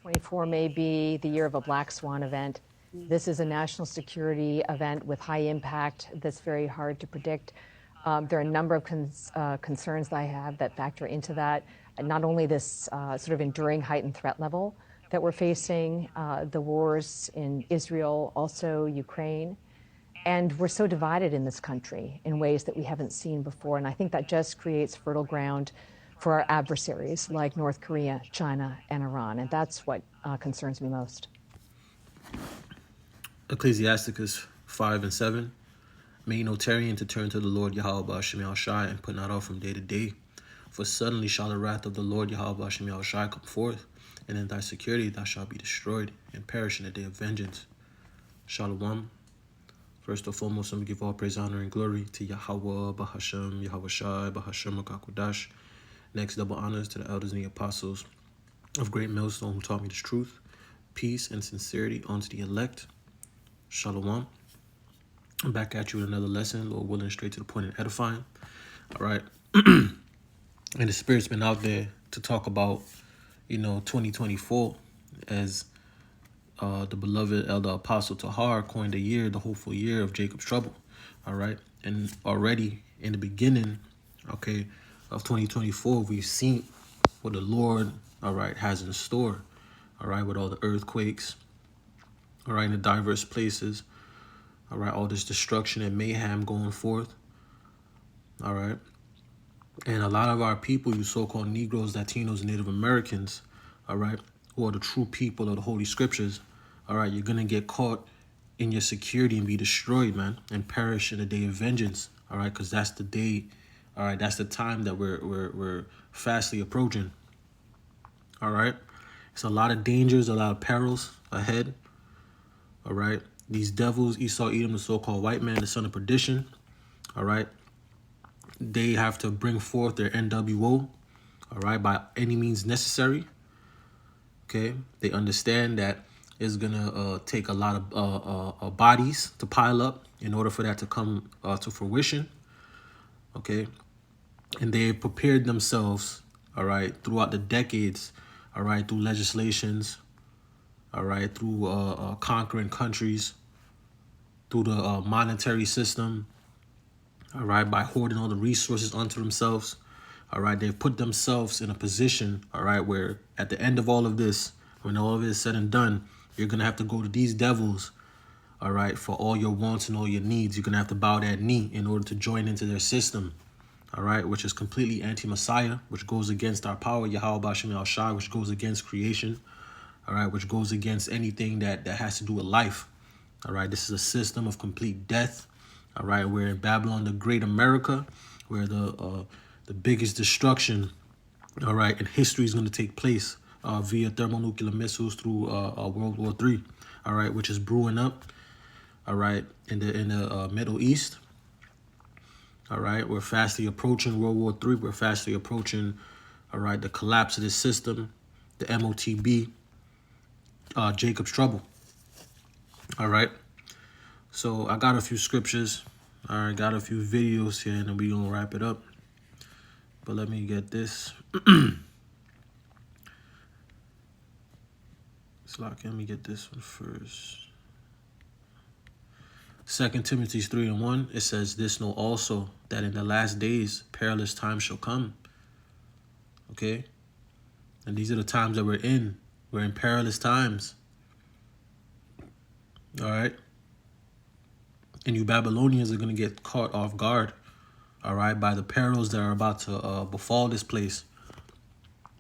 24 may be the year of a black swan event. This is a national security event with high impact that's very hard to predict. There are a number of concerns that I have that factor into that. Not only this sort of enduring heightened threat level that we're facing, the wars in Israel, also Ukraine. And we're so divided in this country in ways that we haven't seen before. And I think that just creates fertile ground for our adversaries like North Korea, China, and Iran. And that's what concerns me most. Ecclesiasticus 5 and 7. Make no tarrying to turn to the Lord Yahweh Shem Shai and put not off from day to day. For suddenly shall the wrath of the Lord Yahweh Shem Shai come forth, and in thy security thou shalt be destroyed and perish in the day of vengeance. Shalom. First and foremost, let me give all praise, honor, and glory to Yahweh, Bahashem, Yahweh Shai, Bahashem, Akakudash. Next, double honors to the elders and the apostles of Great Millstone who taught me this truth. Peace and sincerity unto the elect. Shalom. I'm back at you with another lesson, Lord willing, straight to the point and edifying. All right. And the Spirit's been out there to talk about, 2024 as the beloved elder apostle Tahar coined the year, the hopeful year of Jacob's trouble. All right. And already in the beginning, of 2024, we've seen what the Lord, has in store. All right. With all the earthquakes, all right, in the diverse places. All right, all this destruction and mayhem going forth. All right. And a lot of our people, you so-called Negroes, Latinos, Native Americans, all right, who are the true people of the Holy Scriptures, all right, you're going to get caught in your security and be destroyed, man, and perish in the day of vengeance, all right, because that's the day, all right, that's the time that we're fastly approaching, all right. It's a lot of dangers, a lot of perils ahead, all right. These devils, Esau, Edom, the so-called white man, the son of perdition, all right, they have to bring forth their NWO, all right, by any means necessary, okay? They understand that it's going to take a lot of bodies to pile up in order for that to come to fruition, okay? And they prepared themselves, all right, throughout the decades, all right, through legislations, all right, through conquering countries, through the monetary system, all right, by hoarding all the resources onto themselves, all right, they've put themselves in a position, all right, where at the end of all of this, when all of it is said and done, you're going to have to go to these devils, all right, for all your wants and all your needs. You're going to have to bow that knee in order to join into their system, all right, which is completely anti-Messiah, which goes against our power, Yahweh Bashem El Shai, which goes against creation, all right, which goes against anything that has to do with life. All right, this is a system of complete death. All right, we're in Babylon, the Great America, where the biggest destruction, all right, in history is going to take place via thermonuclear missiles through World War III. All right, which is brewing up. All right, in the Middle East. All right, we're fastly approaching World War III. We're fastly approaching, all right, the collapse of this system, the MOTB, Jacob's trouble. All right. So I got a few scriptures. All right, got a few videos here, and then we're going to wrap it up. But let me get this. Let me get this one first. 2 Timothy 3 and 1, it says, "This know also, that in the last days perilous times shall come." Okay? And these are the times that we're in. We're in perilous times. All right? And you Babylonians are going to get caught off guard, all right, by the perils that are about to befall this place.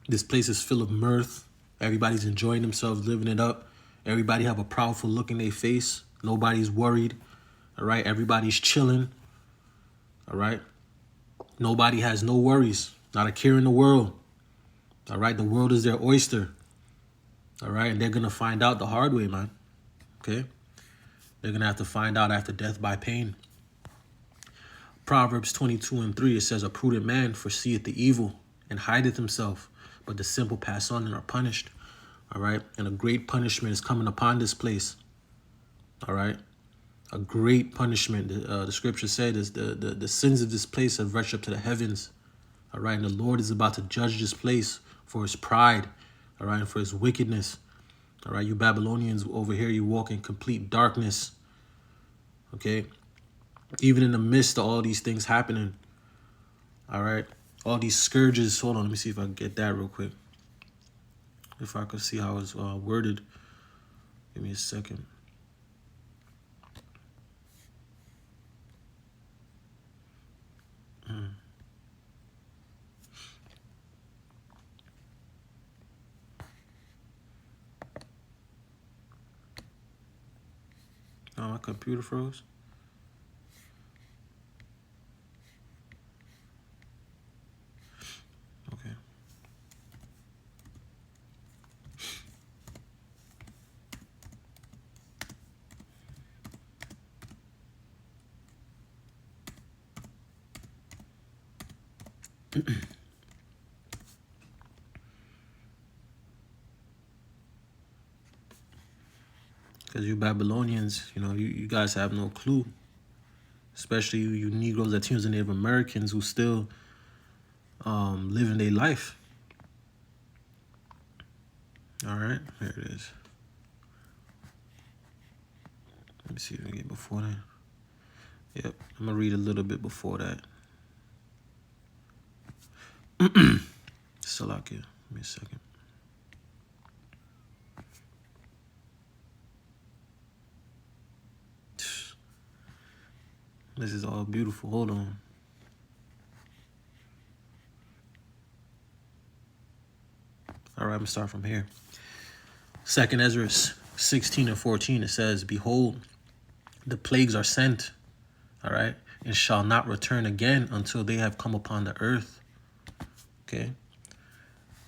This place is full of mirth. Everybody's enjoying themselves, living it up. Everybody have a proudful look in their face. Nobody's worried, all right? Everybody's chilling, all right? Nobody has no worries, not a care in the world, all right? The world is their oyster, all right? And they're going to find out the hard way, man, okay? They're going to have to find out after death by pain. Proverbs 22 and 3, it says, "A prudent man foreseeth the evil and hideth himself, but the simple pass on and are punished." All right. And a great punishment is coming upon this place. All right. A great punishment. The scripture said is the sins of this place have reached up to the heavens. All right. And the Lord is about to judge this place for his pride. All right. And for his wickedness. All right, you Babylonians over here, you walk in complete darkness. Okay, even in the midst of all these things happening. All right, all these scourges. Hold on, let me see if I can get that real quick. If I could see how it's worded. Give me a second. Oh, my computer froze. Okay. Because you Babylonians, you know, you guys have no clue. Especially you Negroes, Latinos, and Native Americans who still living their life. All right, there it is. Let me see if I can get before that. Yep, I'm gonna read a little bit before that. Salakia, give me a second. This is all beautiful. Hold on. All right, I'm gonna start from here. 2nd Ezra 16 and 14, it says, "Behold, the plagues are sent, all right, and shall not return again until they have come upon the earth." Okay.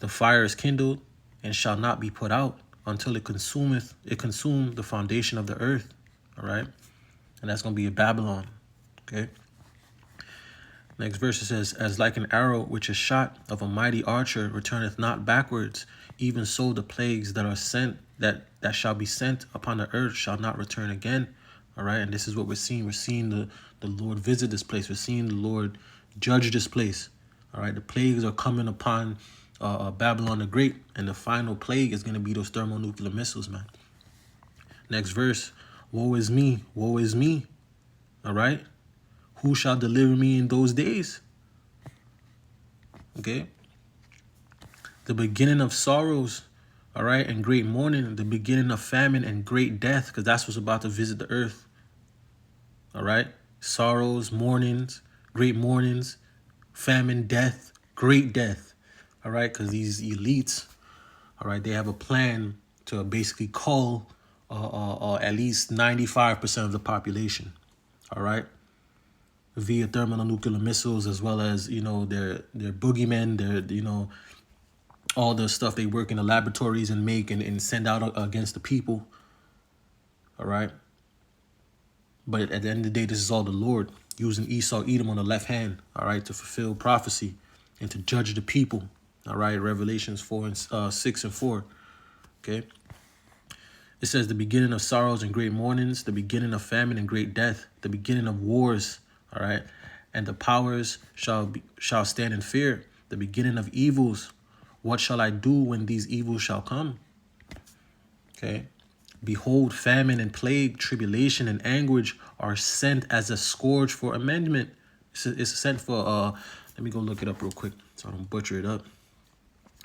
"The fire is kindled and shall not be put out until it consume the foundation of the earth." All right. And that's going to be in Babylon. Okay. Next verse, it says, "As like an arrow which is shot of a mighty archer returneth not backwards, even so the plagues that are sent, that shall be sent upon the earth shall not return again." All right. And this is what we're seeing. We're seeing the Lord visit this place. We're seeing the Lord judge this place. All right. The plagues are coming upon Babylon the Great. And the final plague is going to be those thermonuclear missiles, man. Next verse, "Woe is me, woe is me." All right. "Who shall deliver me in those days?" Okay. "The beginning of sorrows, all right, and great mourning, the beginning of famine and great death," because that's what's about to visit the earth. All right. Sorrows, mournings, great mournings, famine, death, great death. All right. Because these elites, all right, they have a plan to basically cull at least 95% of the population. All right. Via thermonuclear missiles, as well as, you know, their boogeymen, their, you know, all the stuff they work in the laboratories and make and send out against the people. All right. But at the end of the day, this is all the Lord using Esau, Edom on the left hand, all right, to fulfill prophecy and to judge the people. All right. Revelations 6 and 4. Okay. It says, "The beginning of sorrows and great mournings, the beginning of famine and great death, the beginning of wars." All right. "And the powers shall stand in fear, the beginning of evils. What shall I do when these evils shall come?" Okay. "Behold, famine and plague, tribulation and anguish are sent as a scourge for amendment." It's sent for, let me go look it up real quick so I don't butcher it up.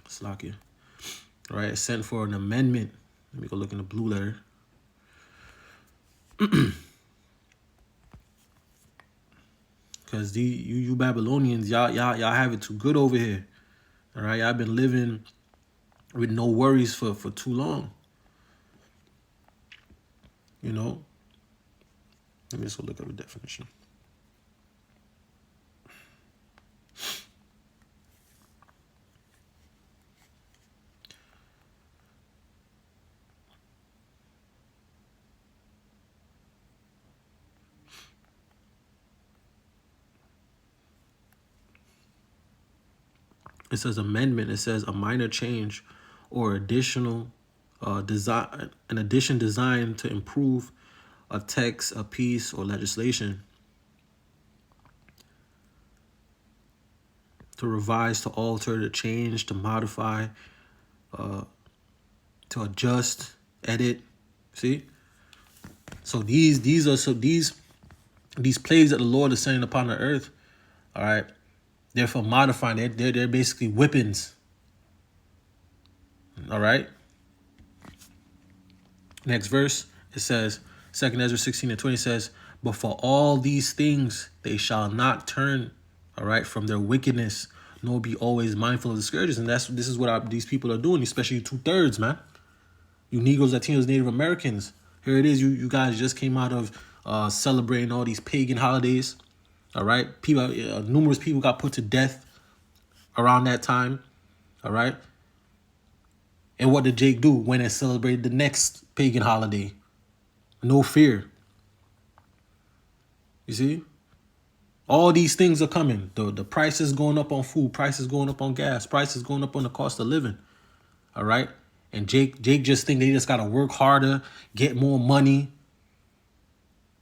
Slakia. All right. It's sent for an amendment. Let me go look in the blue letter. Because you Babylonians, y'all have it too good over here. All right. Y'all been living with no worries for too long. You know. Let me just go look up a definition. It says amendment. It says a minor change or additional design, an addition designed to improve a text, a piece, or legislation. To revise, to alter, to change, to modify, to adjust, edit. See? So these plagues that the Lord is sending upon the earth, all right, they're for modifying. They're basically whippings. All right. Next verse, it says, 2 Ezra 16:20 says, but for all these things they shall not turn, all right, from their wickedness, nor be always mindful of the scourges. And this is what these people are doing, especially 2/3, man. You Negroes, Latinos, Native Americans. Here it is. You guys just came out of celebrating all these pagan holidays. All right. People, numerous people got put to death around that time. All right. And what did Jake do? Went and celebrated the next pagan holiday. No fear. You see? All these things are coming. The prices going up on food, prices going up on gas, prices going up on the cost of living. All right. And Jake just think they just gotta work harder, get more money.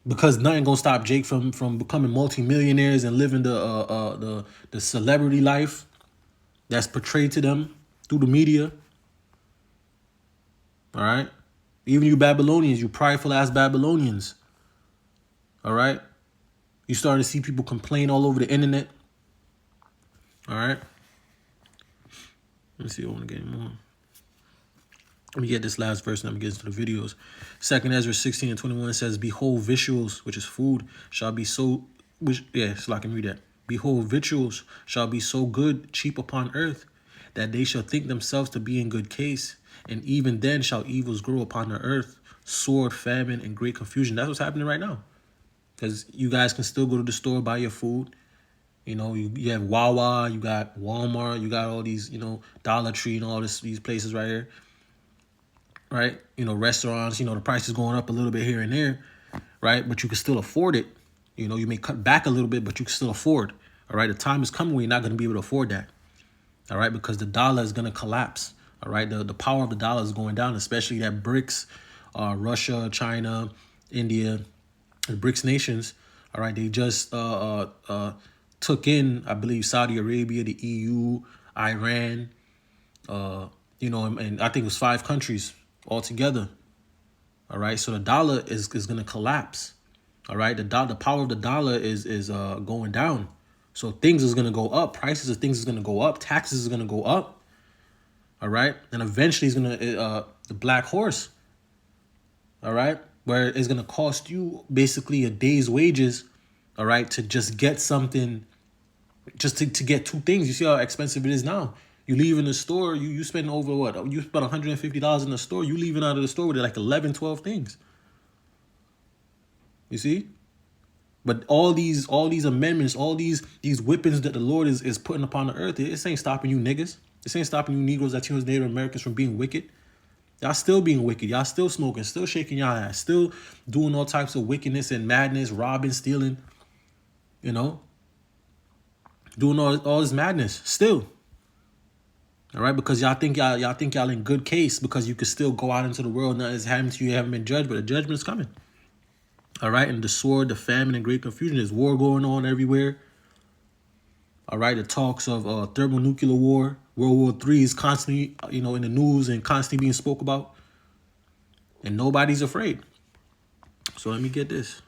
Because nothing gonna stop Jake from becoming multimillionaires and living the celebrity life that's portrayed to them through the media. All right. Even you Babylonians, you prideful ass Babylonians. All right. You starting to see people complain all over the internet. All right. Let me see if I want to get more. Let me get this last verse and then I'm getting to the videos. 2 Ezra 16:21 says, behold, victuals, which is food, shall be so, so I can read that. Behold, victuals shall be so good, cheap upon earth, that they shall think themselves to be in good case. And even then shall evils grow upon the earth, sword, famine, and great confusion. That's what's happening right now. Because you guys can still go to the store, buy your food. You know, you have Wawa, you got Walmart, you got all these, Dollar Tree and all these places right here. Right? Restaurants, the price is going up a little bit here and there. Right? But you can still afford it. You may cut back a little bit, but you can still afford. All right? The time is coming where you're not going to be able to afford that. All right? Because the dollar is going to collapse. All right? The power of the dollar is going down, especially that BRICS, Russia, China, India, the BRICS nations. All right? They just took in, I believe, Saudi Arabia, the EU, Iran, and I think it was 5 countries altogether. All right. So the dollar is going to collapse. All right. The power of the dollar is going down. So things is going to go up. Prices of things is going to go up. Taxes is going to go up. All right. And eventually it's going to the black horse. All right. Where it's going to cost you basically a day's wages. All right. To just get something, just to get 2 things. You see how expensive it is now. You leave in the store, you spend over what? You spend $150 in the store. You leaving out of the store with like 11, 12 things. You see? But all these amendments, all these whippings that the Lord is putting upon the earth, it ain't stopping you niggas. This ain't stopping you Negroes, Latinos, Native Americans from being wicked. Y'all still being wicked. Y'all still smoking, still shaking y'all ass, still doing all types of wickedness and madness, robbing, stealing, doing all this madness still. All right, because y'all think y'all in good case because you could still go out into the world. Nothing's happening to you. You haven't been judged, but the judgment is coming. All right, and the sword, the famine, and great confusion. There's war going on everywhere. All right, the talks of thermonuclear war, World War III is constantly, in the news and constantly being spoke about, and nobody's afraid. So let me get this.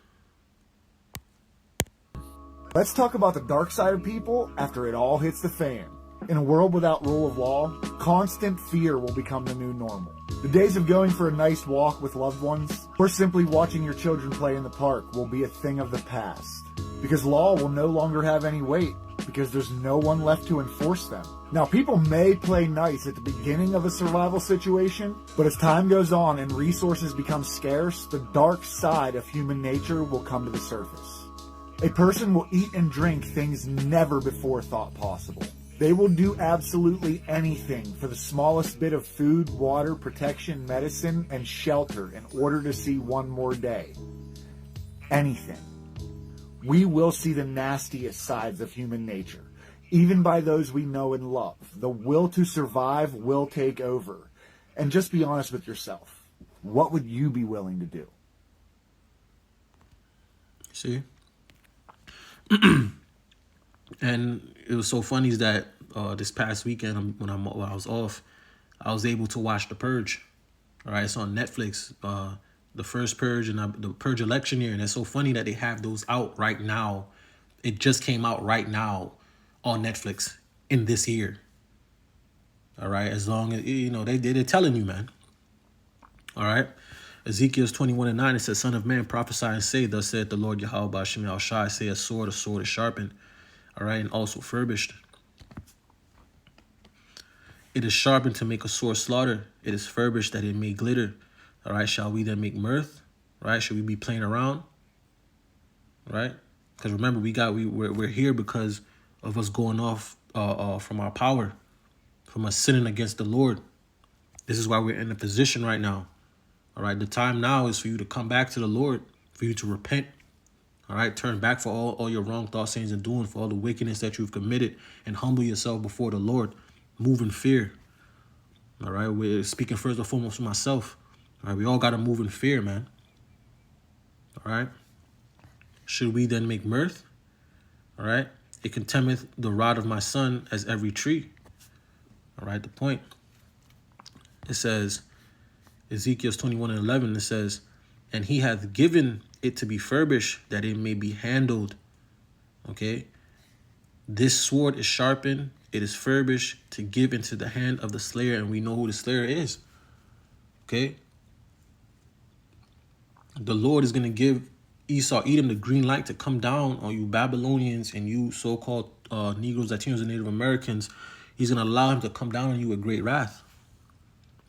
Let's talk about the dark side of people after it all hits the fan. In a world without rule of law, constant fear will become the new normal. The days of going for a nice walk with loved ones, or simply watching your children play in the park will be a thing of the past. Because law will no longer have any weight, because there's no one left to enforce them. Now, people may play nice at the beginning of a survival situation, but as time goes on and resources become scarce, the dark side of human nature will come to the surface. A person will eat and drink things never before thought possible. They will do absolutely anything for the smallest bit of food, water, protection, medicine, and shelter in order to see one more day. Anything. We will see the nastiest sides of human nature, even by those we know and love. The will to survive will take over. And just be honest with yourself. What would you be willing to do? See? And it was so funny is that this past weekend when I was off, I was able to watch The Purge. All right, it's on Netflix. The first purge and the purge election year, and it's so funny that they have those out right now. It just came out right now on Netflix in this year. All right, as long as they're telling you, man. All right, Ezekiel 21:9, it says, "Son of man, prophesy and say, thus saith the Lord Yahweh Ba'ashem Yahushai, say a sword is sharpened, all right, and also furbished. It is sharpened to make a sore slaughter. It is furbished that it may glitter. All right, shall we then make mirth? Right? Should we be playing around? Right? Because remember, we're here because of us going off from our power, from us sinning against the Lord. This is why we're in a position right now. All right, the time now is for you to come back to the Lord, for you to repent. All right, turn back for all your wrong thoughts, sayings, and doing, for all the wickedness that you've committed, and humble yourself before the Lord. Move in fear. All right, we're speaking first and foremost for myself. All right, we all got to move in fear, man. All right. Should we then make mirth? All right. It contemneth the rod of my son as every tree. All right, the point. It says, Ezekiel 21:11, it says, and he hath given it to be furbished, that it may be handled. Okay. This sword is sharpened. It is furbished to give into the hand of the slayer. And we know who the slayer is. Okay. The Lord is going to give Esau, Edom, the green light to come down on you Babylonians and you so-called Negroes, Latinos, and Native Americans. He's going to allow him to come down on you with great wrath.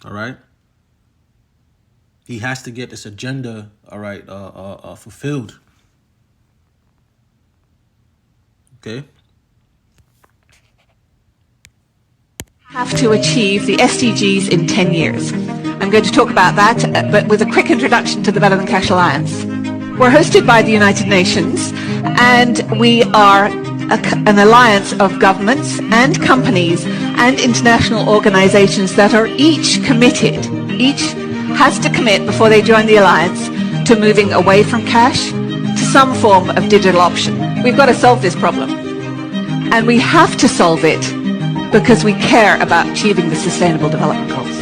All right. He has to get this agenda, all right, fulfilled. Okay. Have to achieve the SDGs in 10 years. I'm going to talk about that, but with a quick introduction to the Better Than Cash Alliance. We're hosted by the United Nations, and we are an alliance of governments and companies and international organizations that are each committed, each has to commit before they join the alliance to moving away from cash to some form of digital option. We've got to solve this problem, and we have to solve it because we care about achieving the Sustainable Development Goals.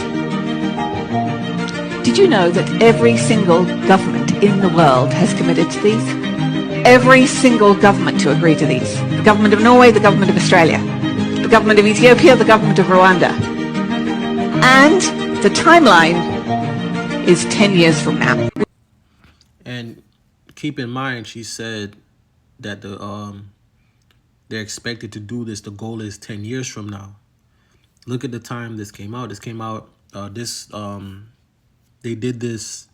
Did you know that every single government in the world has committed to these? Every single government to agree to these. The government of Norway, the government of Australia, the government of Ethiopia, the government of Rwanda. And the timeline is 10 years from now. And keep in mind, she said that they're expected to do this. The goal is 10 years from now. Look at the time this came out. This came out, they did this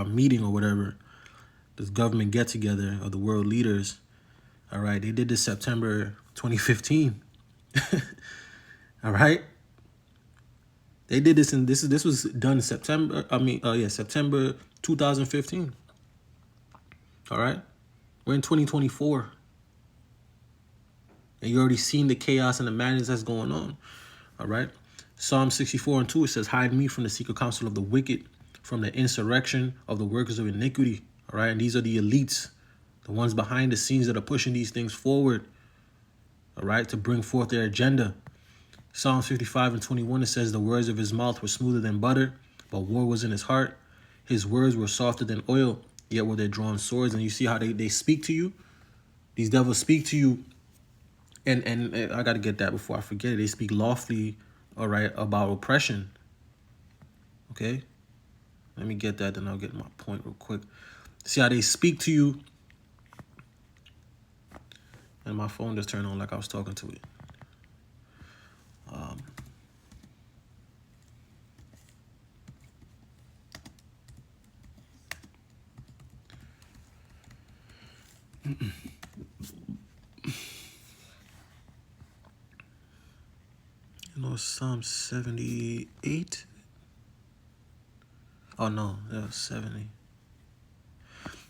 meeting or whatever, this government get-together of the world leaders. All right, they did this September 2015. All right, they did this, and this was done in September. September 2015. All right, we're in 2024, and you already seen the chaos and the madness that's going on. All right. Psalm 64:2, it says, hide me from the secret counsel of the wicked, from the insurrection of the workers of iniquity. All right. And these are the elites, the ones behind the scenes that are pushing these things forward. All right. To bring forth their agenda. Psalm 55:21, it says, the words of his mouth were smoother than butter, but war was in his heart. His words were softer than oil, yet were they drawn swords. And you see how they speak to you? These devils speak to you. And I got to get that before I forget it. They speak lawfully, all right, about oppression. Okay? Let me get that, then I'll get my point real quick. See how they speak to you. And my phone just turned on like I was talking to it. Psalm 78. Oh no, that was 70.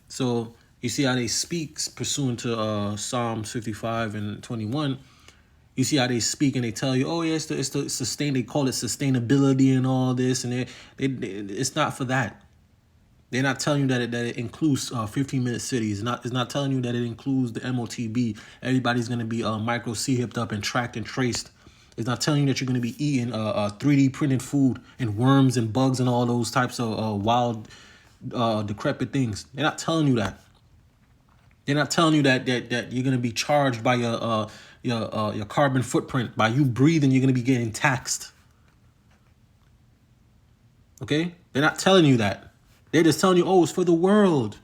So you see how they speak pursuant to Psalms 55 and 21. You see how they speak and they tell you, oh yeah, it's the sustain. They call it sustainability and all this, and it's not for that. They're not telling you that it includes 15-minute cities. It's not telling you that it includes the MOTB. Everybody's gonna be micro C hipped up and tracked and traced. It's not telling you that you're going to be eating 3D printed food and worms and bugs and all those types of wild, decrepit things. They're not telling you that. They're not telling you that you're going to be charged by your carbon footprint. By you breathing, you're going to be getting taxed. Okay? They're not telling you that. They're just telling you, oh, it's for the world.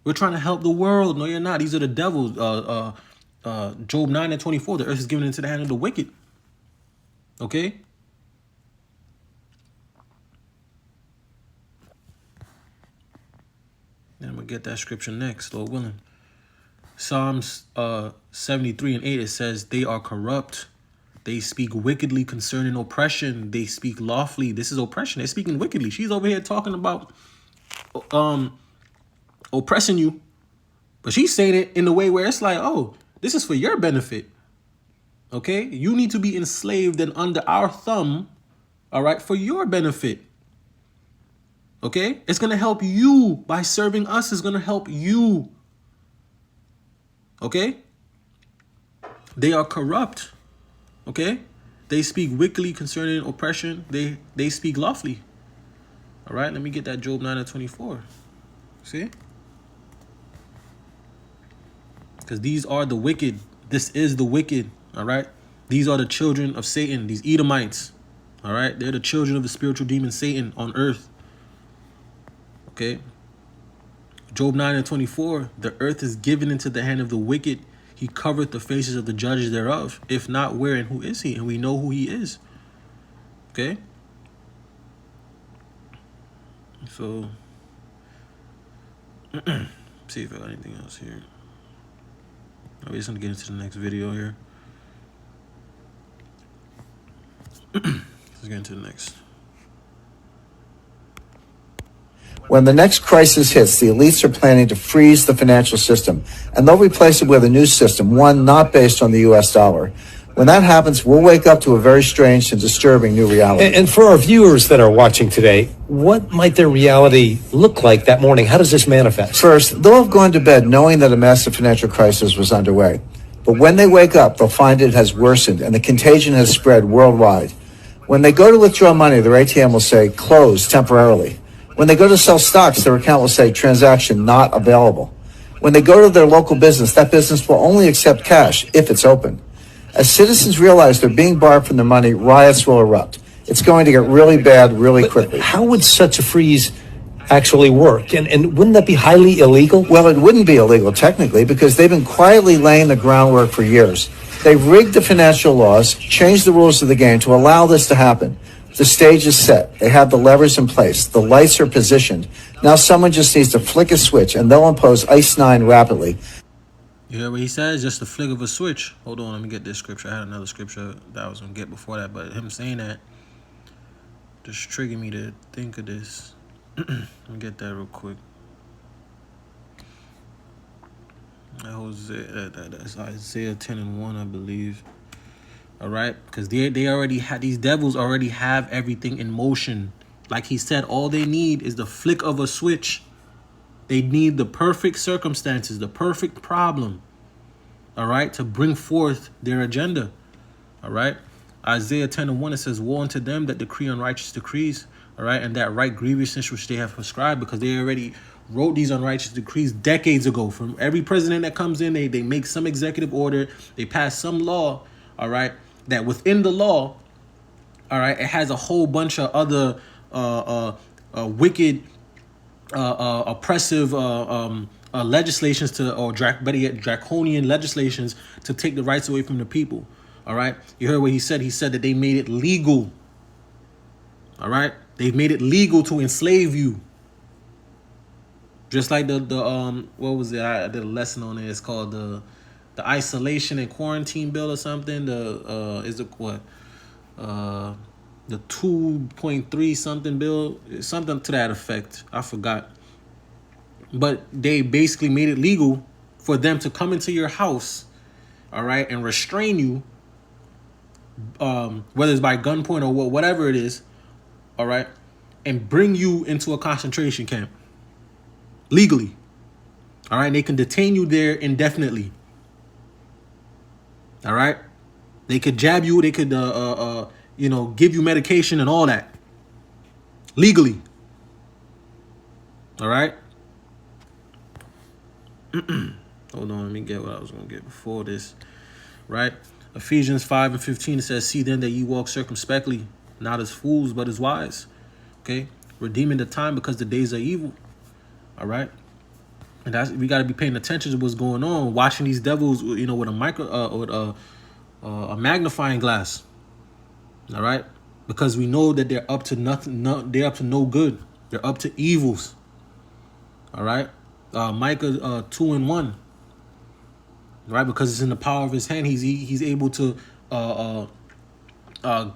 We're trying to help the world. No, you're not. These are the devils. Job 9:24. The earth is given into the hand of the wicked. Okay? And I'm going to get that scripture next, Lord willing. Psalms 73:8, it says, they are corrupt. They speak wickedly concerning oppression. They speak lawfully. This is oppression. They're speaking wickedly. She's over here talking about oppressing you. But she's saying it in a way where it's like, oh, this is for your benefit. Okay? You need to be enslaved and under our thumb, all right, for your benefit. Okay? It's going to help you by serving us. It's going to help you. Okay? They are corrupt. Okay? They speak wickedly concerning oppression. They speak lawfully. All right? Let me get that Job 9:24. See? Because these are the wicked. This is the wicked. All right? These are the children of Satan. These Edomites. All right? They're the children of the spiritual demon Satan on earth. Okay? Job 9:24. The earth is given into the hand of the wicked. He covereth the faces of the judges thereof. If not, where and who is he? And we know who he is. Okay? So, see if I got anything else here. We're just going to get into the next video here. Let's get into the next. When the next crisis hits, the elites are planning to freeze the financial system, and they'll replace it with a new system, one not based on the U.S. dollar. When that happens, we'll wake up to a very strange and disturbing new reality. And for our viewers that are watching today, what might their reality look like that morning? How does this manifest? First, they'll have gone to bed knowing that a massive financial crisis was underway. But when they wake up, they'll find it has worsened and the contagion has spread worldwide. When they go to withdraw money, their ATM will say, closed temporarily. When they go to sell stocks, their account will say, transaction not available. When they go to their local business, that business will only accept cash if it's open. As citizens realize they're being barred from their money, riots will erupt. It's going to get really bad really quickly. How would such a freeze actually work? And wouldn't that be highly illegal? Well, it wouldn't be illegal technically because they've been quietly laying the groundwork for years. They've rigged the financial laws, changed the rules of the game to allow this to happen. The stage is set. They have the levers in place. The lights are positioned. Now someone just needs to flick a switch and they'll impose ICE 9 rapidly. You hear what he says? Just a flick of a switch. Hold on, let me get this scripture. I had another scripture that I was going to get before that, but him saying that just triggered me to think of this. Let me get that real quick. That's Isaiah 10:1, I believe. All right? Because they already had, these devils already have everything in motion. Like he said, all they need is the flick of a switch. They need the perfect circumstances, the perfect problem, all right, to bring forth their agenda, all right? Isaiah 10:1, it says, woe unto them that decree unrighteous decrees, all right, and that right grievousness which they have prescribed, because they already wrote these unrighteous decrees decades ago. From every president that comes in, they make some executive order, they pass some law, all right, that within the law, all right, it has a whole bunch of other wicked, oppressive legislations better yet, draconian legislations to take the rights away from the people. All right, you heard what he said. He said that they made it legal. All right, they've made it legal to enslave you. Just like the what was it? I did a lesson on it. It's called the isolation and quarantine bill or something. The 2.3 something bill, something to that effect. I forgot. But they basically made it legal for them to come into your house, all right, and restrain you, whether it's by gunpoint or whatever it is, all right, and bring you into a concentration camp legally, all right. And they can detain you there indefinitely, all right. They could jab you. They could, give you medication and all that legally. All right. Hold on, let me get what I was going to get before this. Right? Ephesians 5:15, it says, "See then that ye walk circumspectly, not as fools, but as wise." Okay? Redeeming the time because the days are evil. All right? And we got to be paying attention to what's going on, watching these devils, with a magnifying glass. All right? Because we know that they're up to nothing. They're up to no good. They're up to evils. All right? Micah 2:1. Right? Because it's in the power of his hand. He's able to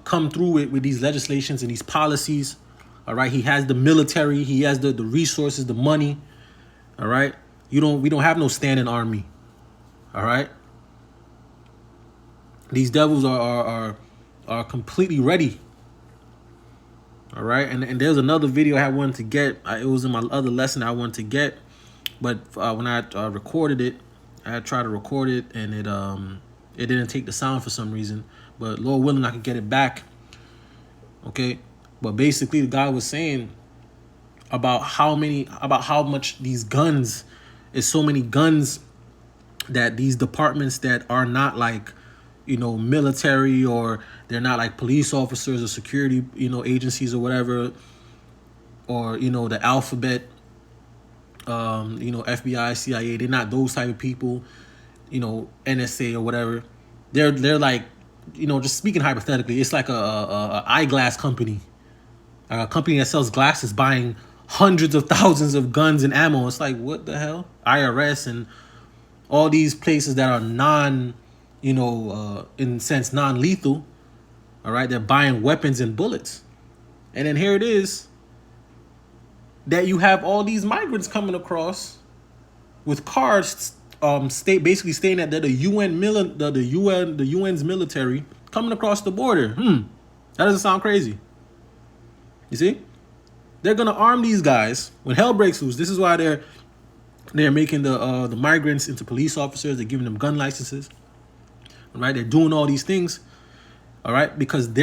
come through with these legislations and these policies. All right? He has the military. He has the resources, the money. All right? We don't have no standing army. All right? These devils are completely ready. All right? And there's another video I wanted to get. It was in my other lesson I wanted to get. But when I recorded it, I tried to record it, and it didn't take the sound for some reason. But Lord willing, I could get it back. Okay? But basically, the guy was saying about how much these guns, is so many guns that these departments that are not like, military, or they're not like police officers or security, agencies or whatever, or, the alphabet, FBI, CIA, they're not those type of people, NSA or whatever. They're like, just speaking hypothetically, it's like a eyeglass company. A company that sells glasses buying hundreds of thousands of guns and ammo. It's like, what the hell? IRS and all these places that are in a sense, non-lethal. All right, they're buying weapons and bullets. And then here it is that you have all these migrants coming across with cards, basically stating that they're the UN's military coming across the border. That doesn't sound crazy. You see, they're gonna arm these guys when hell breaks loose. This is why they're making the migrants into police officers. They're giving them gun licenses. All right, they're doing all these things. All right, because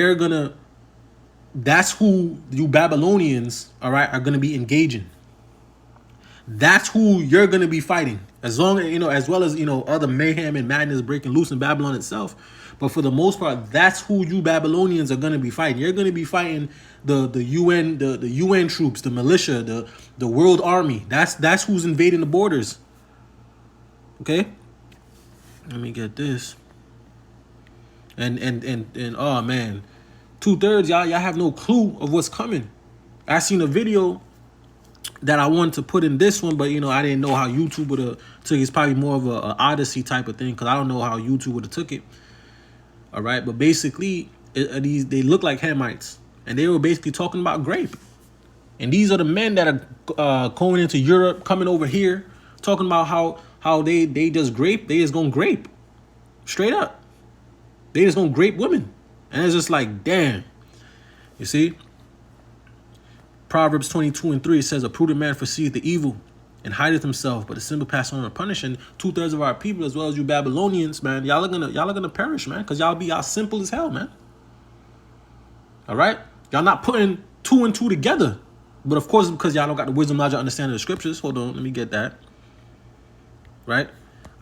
that's who you Babylonians, all right, are gonna be engaging. That's who you're gonna be fighting. As long as as well as other mayhem and madness breaking loose in Babylon itself. But for the most part, that's who you Babylonians are going to be fighting. You're going to be fighting the UN, the UN troops, the militia, the world army. That's who's invading the borders. Okay? Let me get this. And oh man, 2/3 y'all have no clue of what's coming. I seen a video that I wanted to put in this one, but I didn't know how YouTube would have took it. It's probably more of a Odyssey type of thing, because I don't know how YouTube would have took it. All right, but basically, they look like Hamites, and they were basically talking about grape. And these are the men that are going into Europe, coming over here, talking about how they just grape. They just gonna grape, straight up. They just gonna grape women, and it's just like, damn. You see, Proverbs 22:3 says, "A prudent man foreseeth the evil and hideth himself, but the simple pass on unpunished." And 2/3 of our people, as well as you Babylonians, man, y'all are gonna perish, man, because y'all simple as hell, man. All right, y'all not putting 2 and 2 together, but of course, because y'all don't got the wisdom, knowledge, understanding of the scriptures. Hold on, let me get that. Right,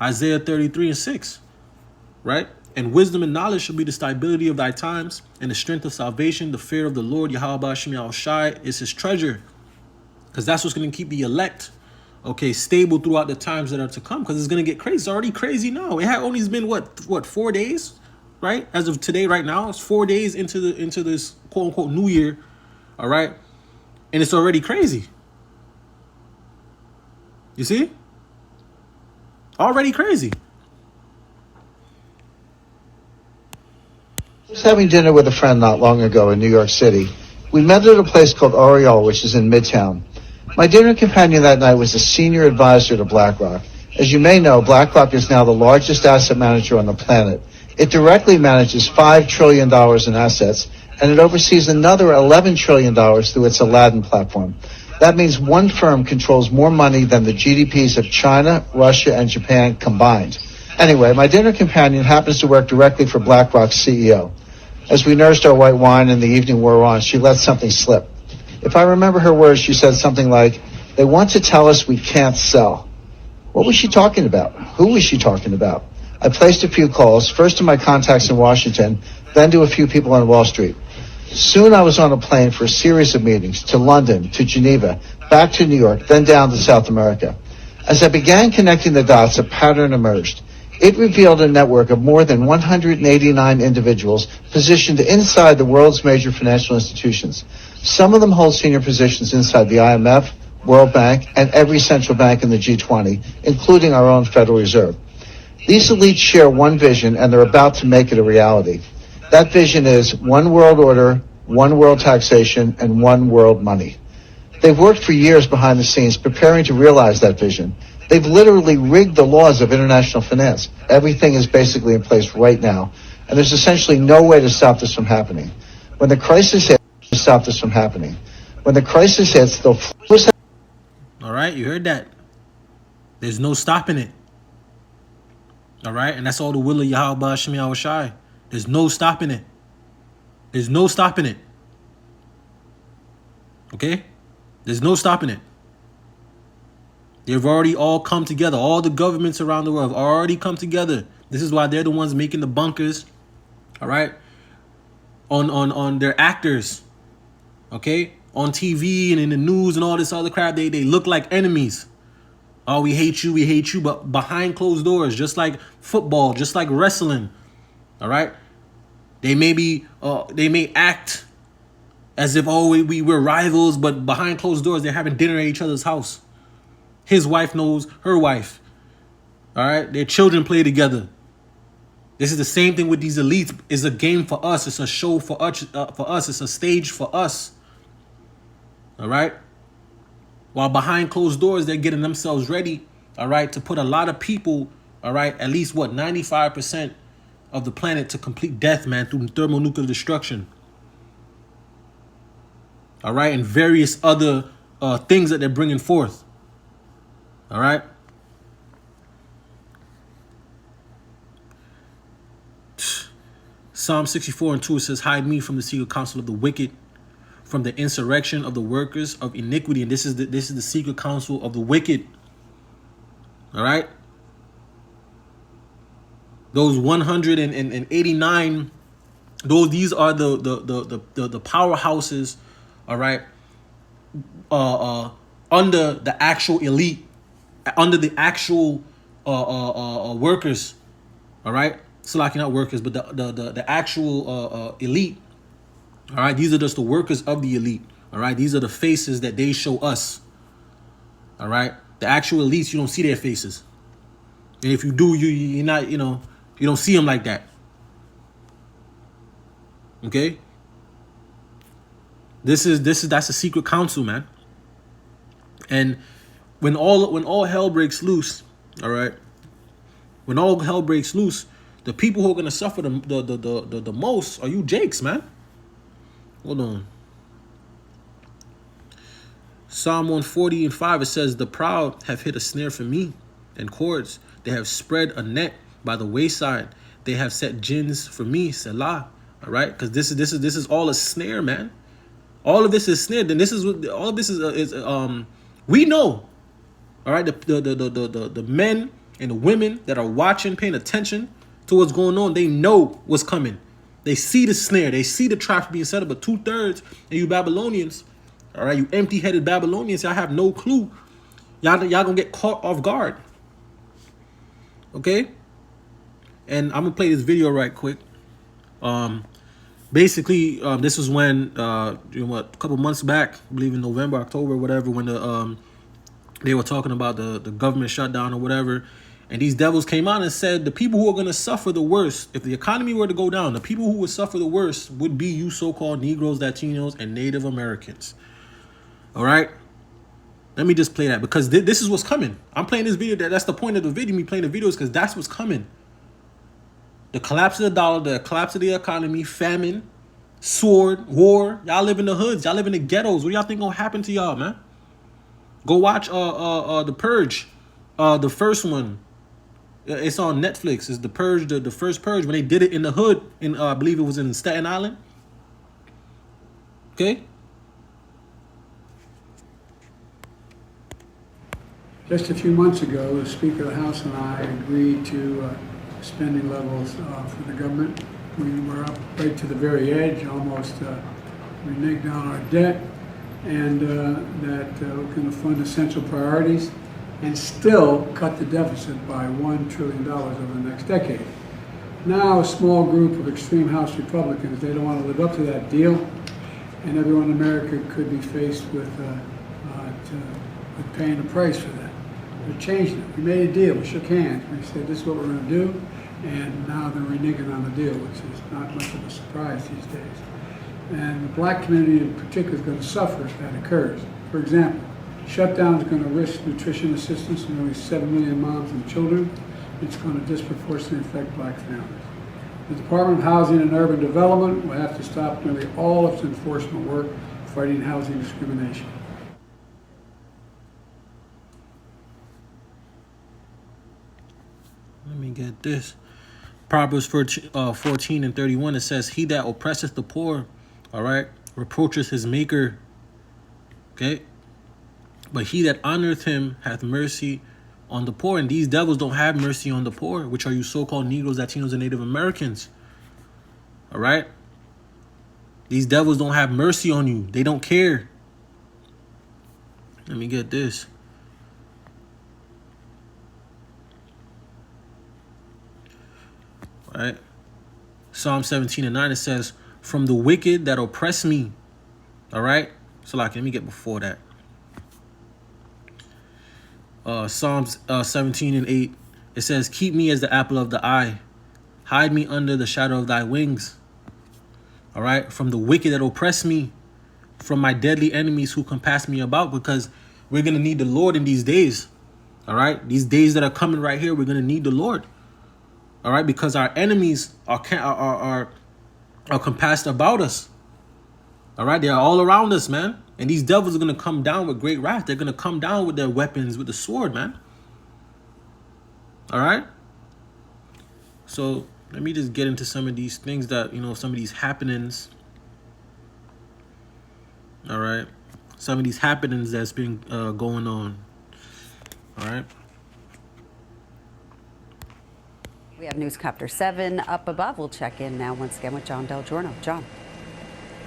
Isaiah 33:6. Right, and wisdom and knowledge shall be the stability of thy times, and the strength of salvation. The fear of the Lord Yahweh Ba'ashem Yahushai is his treasure, because that's what's going to keep the elect, okay, stable throughout the times that are to come, because it's going to get crazy. It's already crazy now. It had only been what 4 days, right? As of today, right now, it's 4 days into this quote unquote new year, all right, and it's already crazy. You see, already crazy. I was having dinner with a friend not long ago in New York City. We met at a place called Oriole, which is in Midtown. My dinner companion that night was a senior advisor to BlackRock. As you may know, BlackRock is now the largest asset manager on the planet. It directly manages $5 trillion in assets, and it oversees another $11 trillion through its Aladdin platform. That means one firm controls more money than the GDPs of China, Russia, and Japan combined. Anyway, my dinner companion happens to work directly for BlackRock's CEO. As we nursed our white wine and the evening wore on, she let something slip. If I remember her words, she said something like, "They want to tell us we can't sell." What was she talking about? Who was she talking about? I placed a few calls, first to my contacts in Washington, then to a few people on Wall Street. Soon I was on a plane for a series of meetings to London, to Geneva, back to New York, then down to South America. As I began connecting the dots, a pattern emerged. It revealed a network of more than 189 individuals positioned inside the world's major financial institutions. Some of them hold senior positions inside the IMF, World Bank, and every central bank in the G20, including our own Federal Reserve. These elites share one vision, and they're about to make it a reality. That vision is one world order, one world taxation, and one world money. They've worked for years behind the scenes preparing to realize that vision. They've literally rigged the laws of international finance. Everything is basically in place right now, and there's essentially no way to stop this from happening. When the crisis hits, stop this from happening. When the crisis hits, they'll force. All right, you heard that. There's no stopping it. All right, and that's all the will of Yahweh Hashem Yahushai. There's no stopping it. There's no stopping it. Okay? There's no stopping it. They've already all come together. All the governments around the world have already come together. This is why they're the ones making the bunkers. All right? On their actors. Okay? On TV and in the news and all this other crap, they look like enemies. Oh, we hate you, but behind closed doors, just like football, just like wrestling, all right? They may act as if, oh, we were rivals, but behind closed doors, they're having dinner at each other's house. His wife knows her wife, all right? Their children play together. This is the same thing with these elites. It's a game for us. It's a show for us. It's a stage for us, all right? While behind closed doors, they're getting themselves ready, all right, to put a lot of people, all right, at least 95% of the planet to complete death, man, through thermonuclear destruction. All right, and various other things that they're bringing forth. All right. Psalm 64:2 says, "Hide me from the secret counsel of the wicked, from the insurrection of the workers of iniquity." And this is the secret counsel of the wicked. All right. Those 189, these are the powerhouses, all right, under the actual elite, under the actual workers, all right. So like not workers, but the actual elite. All right, these are just the workers of the elite. All right, these are the faces that they show us. All right, the actual elites, you don't see their faces, and if you do, you're not, you don't see them like that. Okay, that's a secret counsel, man. And when all hell breaks loose, all right, when all hell breaks loose, the people who are gonna suffer the most are you Jakes, man. Hold on. Psalm 140:5, it says, "The proud have hid a snare for me and cords. They have spread a net by the wayside. They have set gins for me, Selah." All right, because this is all a snare, man. All of this is snare. Then this is what all of this is. We know. All right, the men and the women that are watching, paying attention to what's going on, they know what's coming. They see the snare. They see the traps being set up. But 2/3 of you Babylonians, all right, you empty-headed Babylonians, y'all have no clue. Y'all gonna get caught off guard. Okay? And I'm gonna play this video right quick. Basically, this was when a couple months back, I believe in November, October, whatever, when they were talking about the government shutdown or whatever. And these devils came out and said the people who are going to suffer the worst, if the economy were to go down, the people who would suffer the worst would be you so-called Negroes, Latinos, and Native Americans. All right? Let me just play that because this is what's coming. I'm playing this video. That's the point of the video, me playing the videos, because that's what's coming. The collapse of the dollar, the collapse of the economy, famine, sword, war. Y'all live in the hoods. Y'all live in the ghettos. What y'all think gonna happen to y'all, man? Go watch The Purge, the first one. It's on Netflix. It's The Purge, the first Purge, when they did it in the hood, in I believe it was in Staten Island. Okay? Just a few months ago, the Speaker of the House and I agreed to spending levels for the government. We were up right to the very edge, almost reneged down our debt, and that we're going to fund essential priorities and still cut the deficit by $1 trillion over the next decade. Now, a small group of extreme House Republicans, they don't want to live up to that deal, and everyone in America could be faced with paying the price for that. We're changing it. We made a deal. We shook hands. We said this is what we're going to do, and now they're reneging on the deal, which is not much of a surprise these days. And the black community in particular is going to suffer if that occurs. For example, shutdown is going to risk nutrition assistance to nearly 7 million moms and children. It's going to disproportionately affect black families. The Department of Housing and Urban Development will have to stop nearly all of its enforcement work fighting housing discrimination. Let me get this. Proverbs 14 and 31, it says, he that oppresseth the poor, all right, reproacheth his maker. Okay? But he that honoreth him hath mercy on the poor. And these devils don't have mercy on the poor, which are you so-called Negroes, Latinos, and Native Americans. All right? These devils don't have mercy on you. They don't care. Let me get this. All right? Psalm 17 and 9, it says, from the wicked that oppress me. All right? So like, let me get before that. Psalms 17 and 8, it says, keep me as the apple of the eye. Hide me under the shadow of thy wings. All right? From the wicked that oppress me, from my deadly enemies who compass me about, because we're going to need the Lord in these days. All right? These days that are coming right here, we're going to need the Lord. All right? Because our enemies are compassed about us. All right? They're all around us, man. And these devils are going to come down with great wrath. They're going to come down with their weapons, with the sword, man. All right? So let me just get into some of these things that, you know, some of these happenings. All right? Some of these happenings that's been going on. All right? We have Newscopter 7 up above. We'll check in now once again with John Del Giorno. John.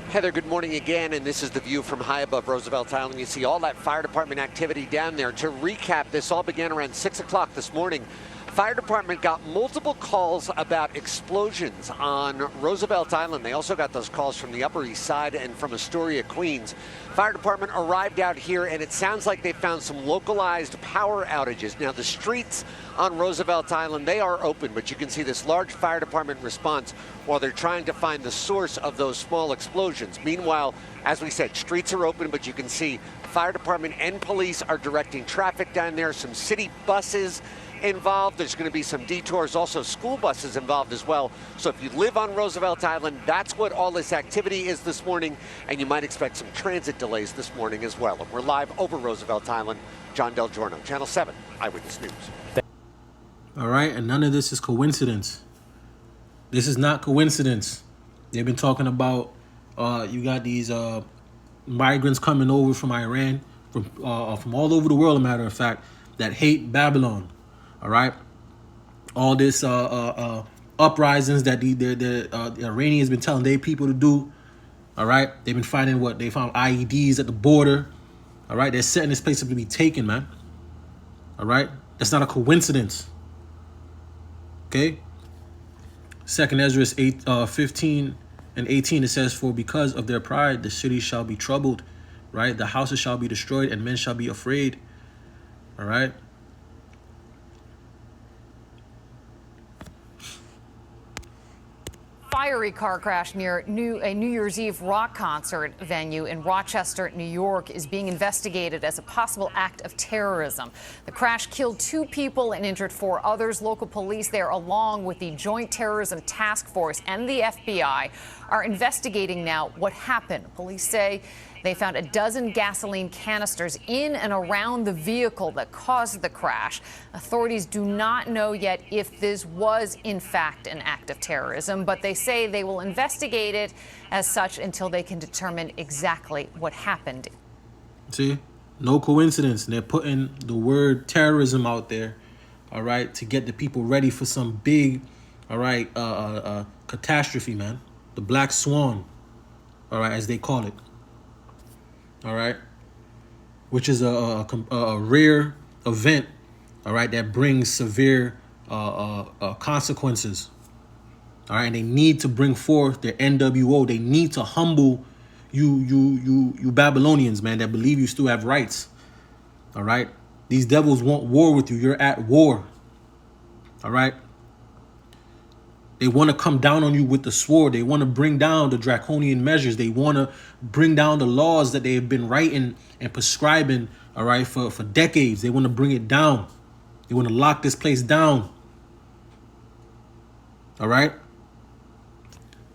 Heather, good morning again, and this is the view from high above Roosevelt Island. You see all that fire department activity down there. To recap, this all began around 6 o'clock this morning. Fire department got multiple calls about explosions on Roosevelt Island. They also got those calls from the Upper East Side and from Astoria, Queens. Fire department arrived out here, and it sounds like they found some localized power outages. Now, the streets on Roosevelt Island, they are open, but you can see this large fire department response while they're trying to find the source of those small explosions. Meanwhile, as we said, streets are open, but you can see fire department and police are directing traffic down there. Some city buses involved. There's going to be some detours, also school buses involved as well. So if you live on Roosevelt Island, that's what all this activity is this morning, and you might expect some transit delays this morning as well. And we're live over Roosevelt Island. John Del Giorno, Channel 7, Eyewitness News. All right, and none of this is coincidence. This is not coincidence. They've been talking about you got these migrants coming over from Iran, from all over the world, a matter of fact, that hate Babylon. All right, all this uprisings that the Iranians been telling their people to do. All right, they've been finding what they found IEDs at the border. All right, they're setting this place up to be taken, man. All right, that's not a coincidence. Okay. 2 Ezra 15 and 18, it says, for because of their pride, the city shall be troubled, right? The houses shall be destroyed and men shall be afraid. All right. Fiery car crash near a New Year's Eve rock concert venue in Rochester, New York, is being investigated as a possible act of terrorism. The crash killed 2 people and injured 4 others. Local police there, along with the Joint Terrorism Task Force and the FBI, are investigating now what happened. Police say they found a dozen gasoline canisters in and around the vehicle that caused the crash. Authorities do not know yet if this was, in fact, an act of terrorism, but they say they will investigate it as such until they can determine exactly what happened. See, no coincidence. They're putting the word terrorism out there, all right, to get the people ready for some big, all right, catastrophe, man. The Black Swan, all right, as they call it. All right, which is a rare event, all right, that brings severe consequences. All right, and they need to bring forth their NWO. They need to humble you Babylonians, man, that believe you still have rights. All right, these devils want war with you. You're at war. All right. They want to come down on you with the sword. They want to bring down the draconian measures. They want to bring down the laws that they have been writing and prescribing, all right, for decades. They want to bring it down. They want to lock this place down. All right?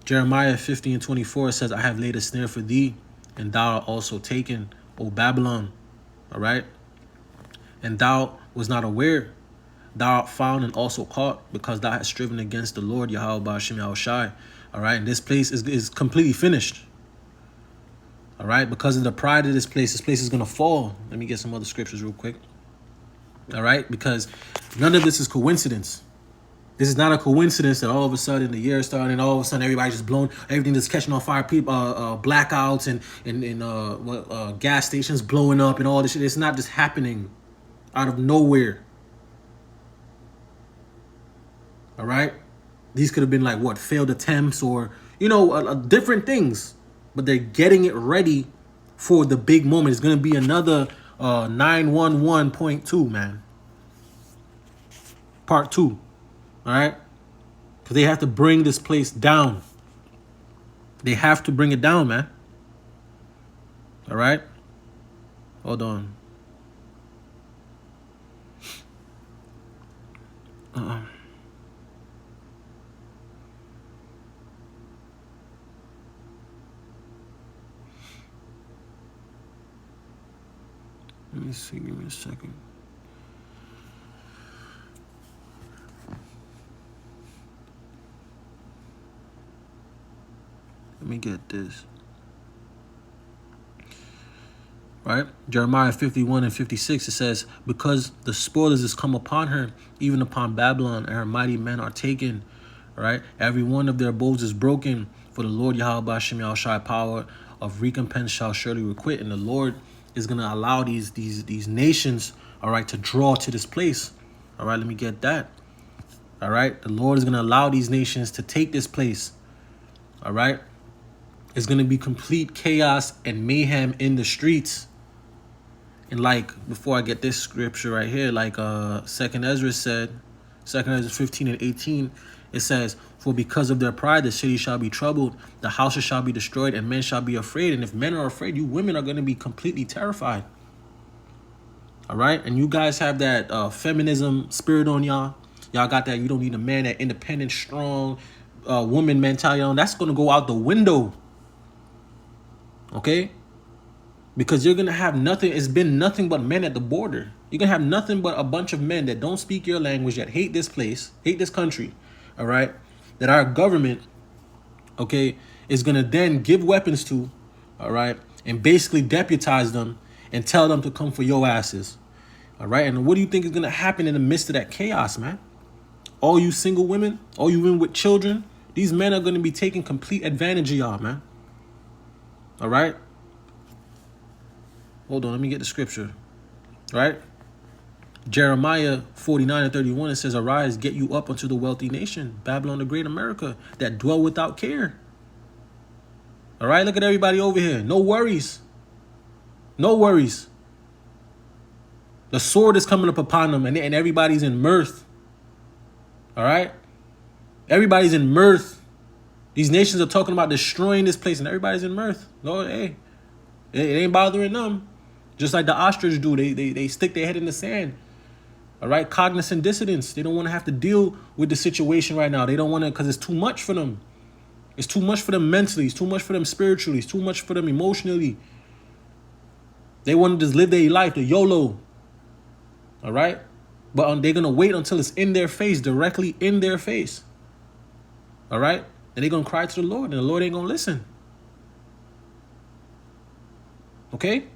Jeremiah 50:24 says, I have laid a snare for thee, and thou art also taken, O Babylon. All right? And thou was not aware. Thou art found and also caught, because thou hast striven against the Lord Yahweh Ba'ashem Yahushai. All right, and this place is completely finished. All right, because of the pride of this place is going to fall. Let me get some other scriptures real quick. All right, because none of this is coincidence. This is not a coincidence that all of a sudden the year started and all of a sudden everybody's just blown, everything that's catching on fire, people, blackouts and gas stations blowing up and all this shit. It's not just happening out of nowhere. All right, these could have been like what, failed attempts or, you know, different things, but they're getting it ready for the big moment. It's going to be another 911.2, man. Part 2. All right, because they have to bring this place down. They have to bring it down, man. All right, hold on. Let me see, give me a second. Let me get this. Right? Jeremiah 51:56, it says, because the spoilers is come upon her, even upon Babylon, and her mighty men are taken. Right? Every one of their abodes is broken, for the Lord Yahweh Ba'ashem Yahushai power of recompense shall surely requite. And the Lord is going to allow these nations, all right, to draw to this place. All right, let me get that. All right, the Lord is going to allow these nations to take this place. All right, it's going to be complete chaos and mayhem in the streets. And like, before I get this scripture right here, like 2nd Ezra said, 2nd Ezra 15:18, it says, for because of their pride, the city shall be troubled, the houses shall be destroyed, and men shall be afraid. And if men are afraid, you women are going to be completely terrified. All right. And you guys have that feminism spirit on y'all. Y'all got that you don't need a man, that independent, strong woman mentality on. That's going to go out the window. OK, because you're going to have nothing. It's been nothing but men at the border. You're going to have nothing but a bunch of men that don't speak your language, that hate this place, hate this country. All right. That our government, okay, is going to then give weapons to, all right, and basically deputize them and tell them to come for your asses, all right? And what do you think is going to happen in the midst of that chaos, man? All you single women, all you women with children, these men are going to be taking complete advantage of y'all, man, all right? Hold on, let me get the scripture, all right? Jeremiah 49:31, it says, arise, get you up unto the wealthy nation, Babylon the great America, that dwell without care. All right, look at everybody over here. No worries. No worries. The sword is coming up upon them, and everybody's in mirth. All right? Everybody's in mirth. These nations are talking about destroying this place, and everybody's in mirth. Lord, hey, it ain't bothering them. Just like the ostrich do. They stick their head in the sand. All right, cognizant dissidents. They don't want to have to deal with the situation right now. They don't want to, because it's too much for them. It's too much for them mentally. It's too much for them spiritually. It's too much for them emotionally. They want to just live their life, the YOLO. All right? But they're going to wait until it's in their face, directly in their face. All right? And they're going to cry to the Lord, and the Lord ain't going to listen. Okay?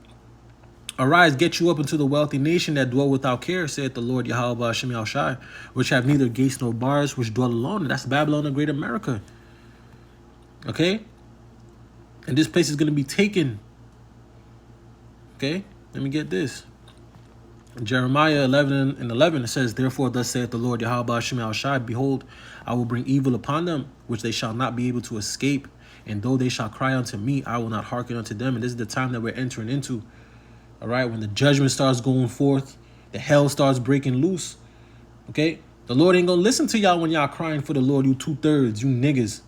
Arise, get you up into the wealthy nation that dwell without care, saith the Lord Yahweh Hashem Yahushai, which have neither gates nor bars, which dwell alone. And that's Babylon, the great America. Okay? And this place is going to be taken. Okay? Let me get this. Jeremiah 11:11, it says, therefore thus saith the Lord Yahweh Hashem Yahushai, behold, I will bring evil upon them, which they shall not be able to escape. And though they shall cry unto me, I will not hearken unto them. And this is the time that we're entering into. All right? When the judgment starts going forth, the hell starts breaking loose. Okay? The Lord ain't going to listen to y'all when y'all crying for the Lord, you 2/3, you niggas.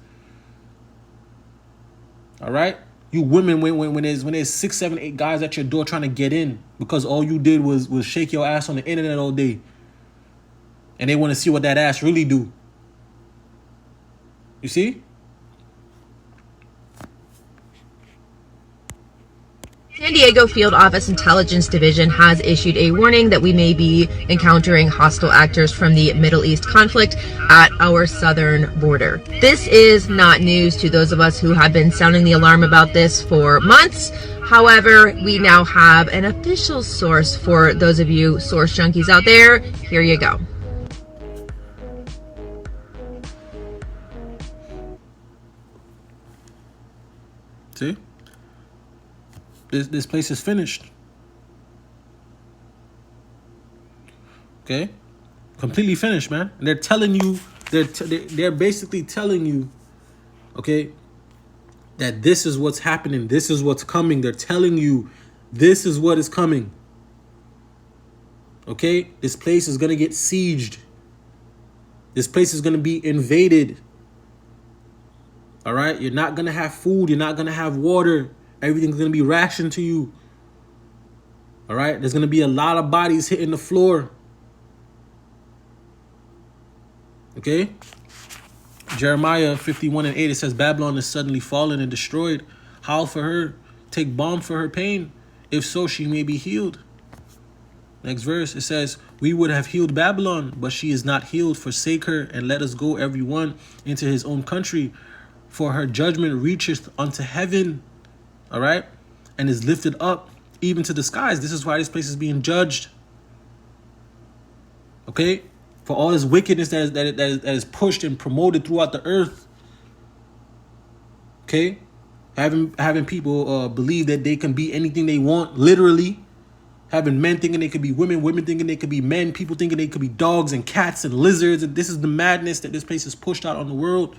All right? You women, when there's 6, 7, 8 guys at your door trying to get in because all you did was shake your ass on the internet all day. And they want to see what that ass really do. You see? San Diego Field Office Intelligence Division has issued a warning that we may be encountering hostile actors from the Middle East conflict at our southern border. This is not news to those of us who have been sounding the alarm about this for months. However, we now have an official source for those of you source junkies out there. Here you go. See? This place is finished. Okay? Completely finished, man. And they're telling you, they're basically telling you, okay, that this is what's happening. This is what's coming. They're telling you this is what is coming. Okay? This place is going to get sieged. This place is going to be invaded. All right? You're not going to have food. You're not going to have water. Everything's going to be rationed to you. All right? There's going to be a lot of bodies hitting the floor. Okay? Jeremiah 51:8, it says, Babylon is suddenly fallen and destroyed. Howl for her. Take balm for her pain. If so, she may be healed. Next verse, it says, we would have healed Babylon, but she is not healed. Forsake her, and let us go every one into his own country. For her judgment reacheth unto heaven. All right? And is lifted up even to the skies. This is why this place is being judged. Okay? For all this wickedness that is pushed and promoted throughout the earth. Okay? Having people believe that they can be anything they want, literally. Having men thinking they could be women, women thinking they could be men, people thinking they could be dogs and cats and lizards. And this is the madness that this place has pushed out on the world.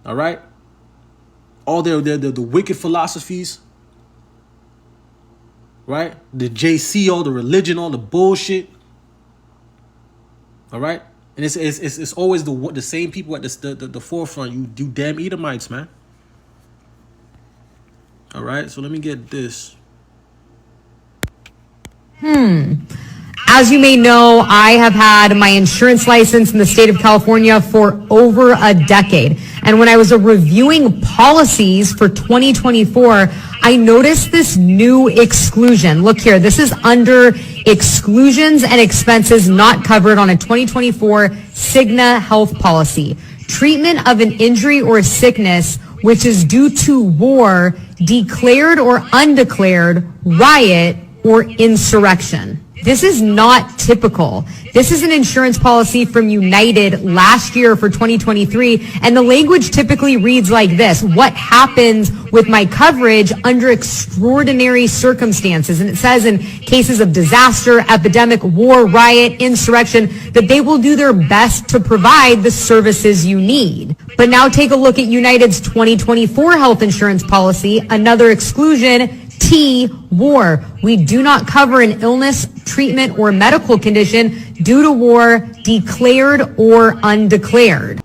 All right? All the wicked philosophies, right? The JC, all the religion, all the bullshit. All right, and it's always the same people at the forefront. You damn Edomites, man. All right, so let me get this. As you may know, I have had my insurance license in the state of California for over a decade. And when I was reviewing policies for 2024, I noticed this new exclusion. Look here, this is under exclusions and expenses not covered on a 2024 Cigna health policy. Treatment of an injury or sickness which is due to war, declared or undeclared, riot, or insurrection. This is not typical. This is an insurance policy from United last year for 2023, and the language typically reads like this: what happens with my coverage under extraordinary circumstances? And it says in cases of disaster, epidemic, war, riot, insurrection, that they will do their best to provide the services you need. But now take a look at United's 2024 health insurance policy, another exclusion, T, war. We do not cover an illness, treatment, or medical condition due to war, declared or undeclared.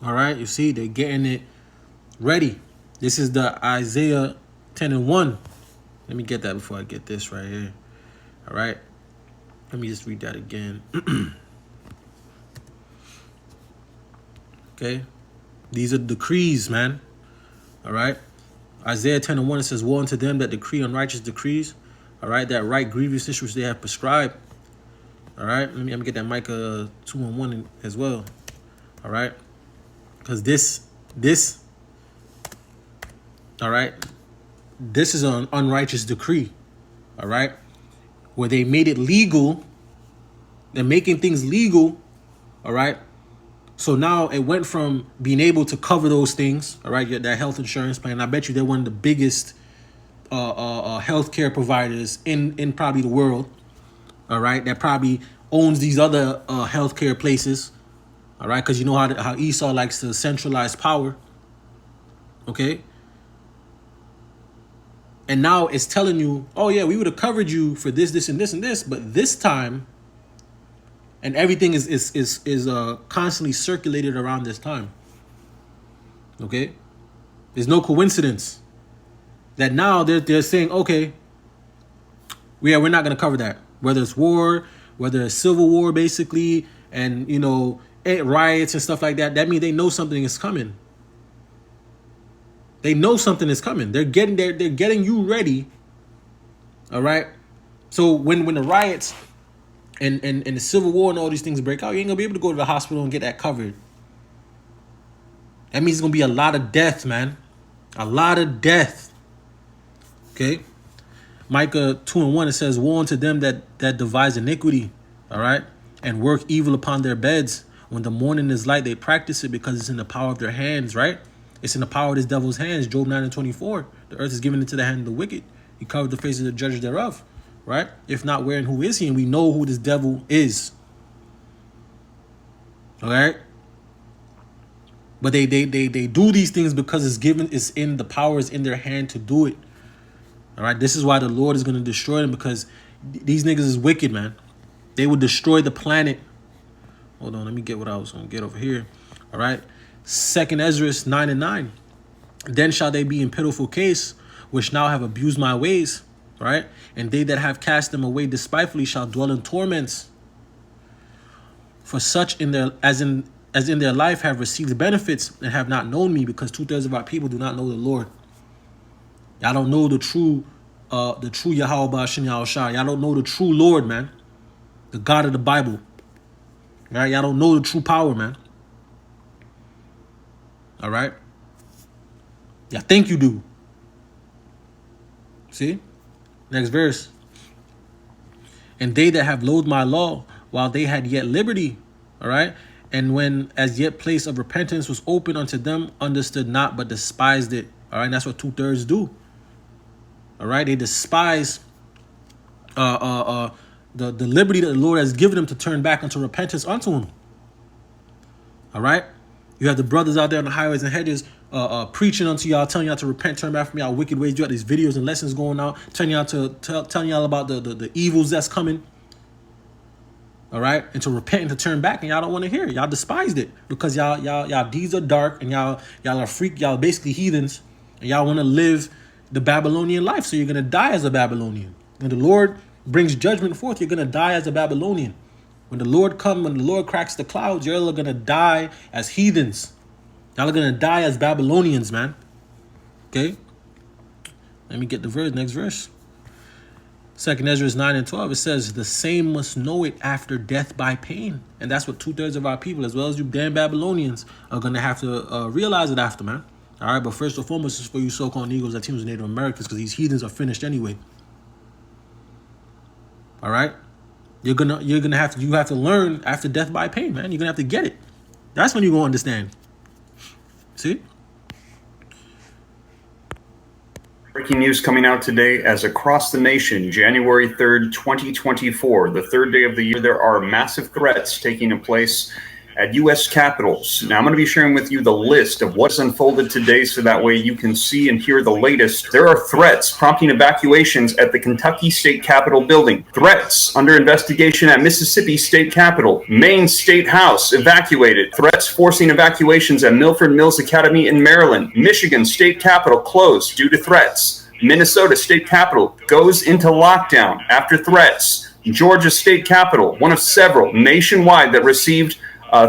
All right, you see, they're getting it ready. This is the Isaiah 10:1. Let me get that before I get this right here. All right, let me just read that again. Okay, These are decrees, man. All right. Isaiah 10:1, it says, woe unto them that decree unrighteous decrees. All right. That right grievousness which they have prescribed. All right. Let me get that Micah 2:1 as well. All right. Because this, all right, this is an unrighteous decree. All right. Where they made it legal. They're making things legal. All right. So now it went from being able to cover those things, all right, that health insurance plan. I bet you they're one of the biggest healthcare providers in probably the world, all right, that probably owns these other healthcare places, all right, because you know how Esau likes to centralize power, okay? And now it's telling you, oh, yeah, we would have covered you for this, this, and this, and this, but this time, and everything is constantly circulated around this time. Okay, there's no coincidence that now they're saying, okay, we're not gonna cover that. Whether it's war, whether it's civil war, basically, and you know riots and stuff like that. That means they know something is coming. They know something is coming. They're getting you ready. All right. So when the riots and the civil war and all these things break out, you ain't gonna be able to go to the hospital and get that covered. That means it's gonna be a lot of death, man. A lot of death. Okay. Micah 2:1, it says, woe unto them that devise iniquity, all right, and work evil upon their beds. When the morning is light, they practice it because it's in the power of their hands, right? It's in the power of this devil's hands. Job 9:24. The earth is given into the hand of the wicked. He covered the face of the judges thereof. Right? If not, where and who is he? And we know who this devil is. All right. But they do these things because it's in the power is in their hand to do it. All right. This is why the Lord is going to destroy them, because these niggas is wicked, man. They would destroy the planet. Hold on. Let me get what I was going to get over here. All right. 2nd Ezra 9:9. Then shall they be in pitiful case, which now have abused my ways. Right? And they that have cast them away despitefully shall dwell in torments. For such in their as in their life have received benefits and have not known me, because 2/3 of our people do not know the Lord. Y'all don't know the true Yahweh Ba'ashem Yahushua. Y'all don't know the true Lord, man. The God of the Bible. Right? Y'all don't know the true power, man. All right? Y'all think you do. See? Next verse. And they that have loathed my law while they had yet liberty, all right, and when as yet place of repentance was open unto them, understood not, but despised it. All right, and that's what 2/3 do. All right, they despise the liberty that the Lord has given them to turn back unto repentance unto him. All right, you have the brothers out there on the highways and hedges preaching unto y'all, telling y'all to repent, turn back from y'all wicked ways. You got these videos and lessons going out, telling y'all about the evils that's coming. All right, and to repent and to turn back, and y'all don't want to hear it. Y'all despised it because y'all deeds are dark, and y'all are freak. Y'all basically heathens, and y'all want to live the Babylonian life. So you're gonna die as a Babylonian. When the Lord brings judgment forth, you're gonna die as a Babylonian. When the Lord cracks the clouds, you're gonna die as heathens. Y'all are going to die as Babylonians, man. Okay? Let me get the next verse. 2nd Ezra 9:12. It says, the same must know it after death by pain. And that's what 2/3 of our people, as well as you damn Babylonians, are going to have to realize it after, man. All right? But first and foremost, is for you so-called Negroes, Latinos, and Native Americans, because these heathens are finished anyway. All right? You have to learn after death by pain, man. You're going to have to get it. That's when you're going to understand. See? Breaking news coming out today as across the nation, January 3rd, 2024, the third day of the year, there are massive threats taking place at U.S. capitals. Now, I'm going to be sharing with you the list of what's unfolded today so that way you can see and hear the latest. There are threats prompting evacuations at the Kentucky State Capitol building. Threats under investigation at Mississippi State Capitol. Maine State House evacuated. Threats forcing evacuations at Milford Mills Academy in Maryland. Michigan State Capitol closed due to threats. Minnesota State Capitol goes into lockdown after threats. Georgia State Capitol, one of several nationwide that received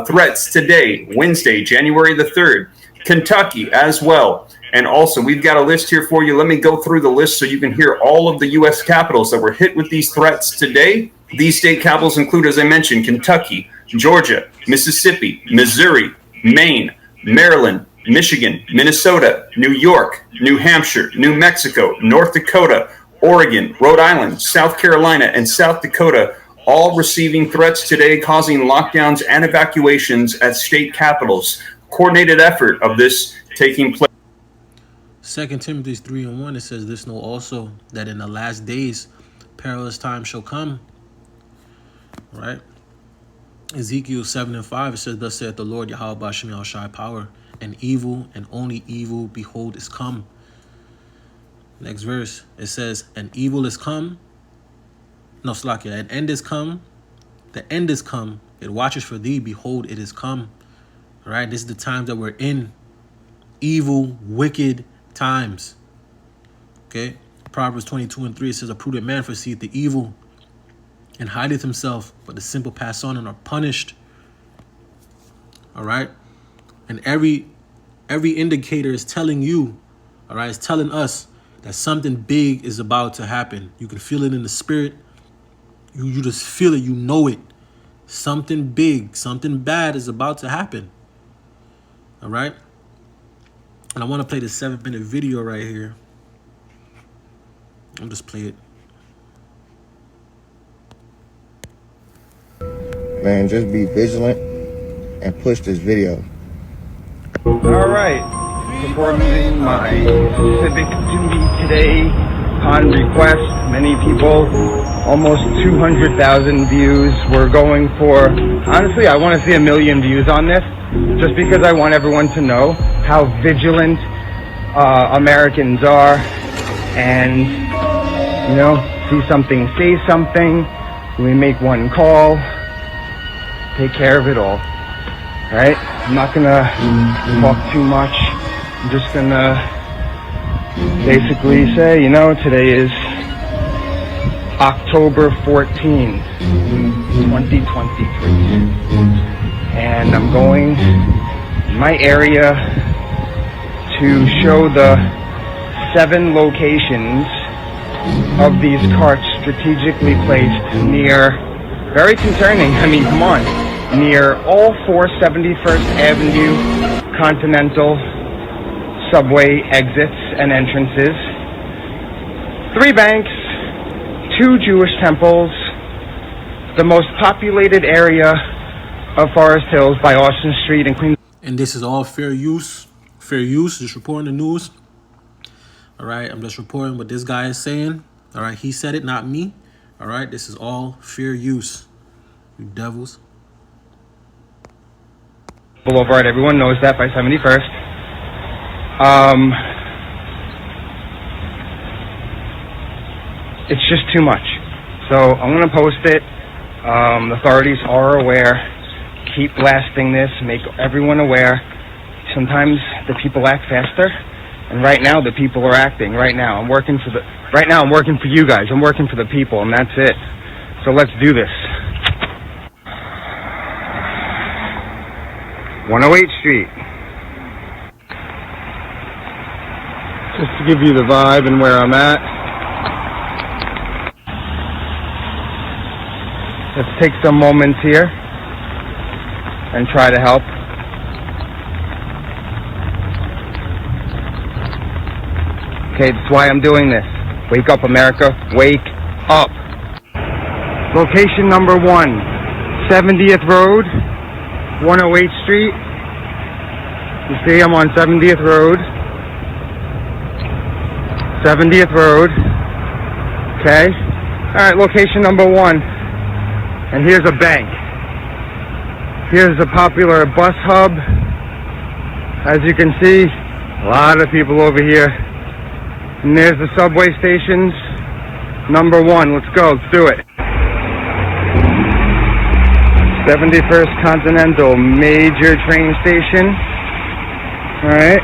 threats today, Wednesday, January the 3rd. Kentucky as well. And also, we've got a list here for you. Let me go through the list so you can hear all of the U.S. capitals that were hit with these threats today. These state capitals include, as I mentioned, Kentucky, Georgia, Mississippi, Missouri, Maine, Maryland, Michigan, Minnesota, New York, New Hampshire, New Mexico, North Dakota, Oregon, Rhode Island, South Carolina, and South Dakota, all receiving threats today, causing lockdowns and evacuations at state capitals. Coordinated effort of this taking place. 2 Timothy 3:1, it says, "This know also, that in the last days perilous times shall come." Right? Ezekiel 7:5, it says, "Thus saith the Lord Yahweh Ba'ashem Yahushai power, and evil, and only evil, behold, is come." Next verse, it says, "And evil is come." No, Slakia, "An end is come. The end is come. It watches for thee. Behold, it is come." All right? This is the times that we're in. Evil, wicked times. Okay? Proverbs 22:3, it says, "A prudent man foreseeth the evil and hideth himself, but the simple pass on and are punished." All right? And every indicator is telling you, all right, it's telling us that something big is about to happen. You can feel it in the spirit. You just feel it. You know it. Something big, something bad is about to happen. All right? And I want to play this 7-minute video right here. I'll just play it. Man, just be vigilant and push this video. All right, performing my civic duty today on request. Many people, almost 200,000 views. We're going for, honestly, I want to see 1 million views on this, just because I want everyone to know how vigilant Americans are, and, you know, see something, say something. We make one call, take care of it all. Right? I'm not gonna talk too much. I'm just gonna basically say, you know, today is October 14th, 2023. And I'm going in my area to show the 7 locations of these carts strategically placed near, very concerning, I mean, come on, near all 4 71st Avenue Continental subway exits and entrances, 3 banks, 2 Jewish temples, the most populated area of Forest Hills by Austin Street and Queens. And this is all fair use. Fair use, just reporting the news. All right, I'm just reporting what this guy is saying. All right, he said it, not me. All right, this is all fair use. You devils. Boulevard, everyone knows that, by 71st. It's just too much. So I'm going to post it. The authorities are aware. Keep blasting this. Make everyone aware. Sometimes the people act faster, and right now the people are acting. Right now I'm working for you guys. I'm working for the people, and that's it. So let's do this. 108th Street. Just to give you the vibe and where I'm at. Let's take some moments here and try to help. Okay, that's why I'm doing this. Wake up, America. Wake up. Location number 1, 70th Road, 108th Street. You see, I'm on 70th Road. 70th Road. Okay. Alright, location number 1. And here's a bank. Here's a popular bus hub. As you can see, a lot of people over here. And there's the subway stations. Number 1, let's go, let's do it. 71st Continental, major train station. Alright.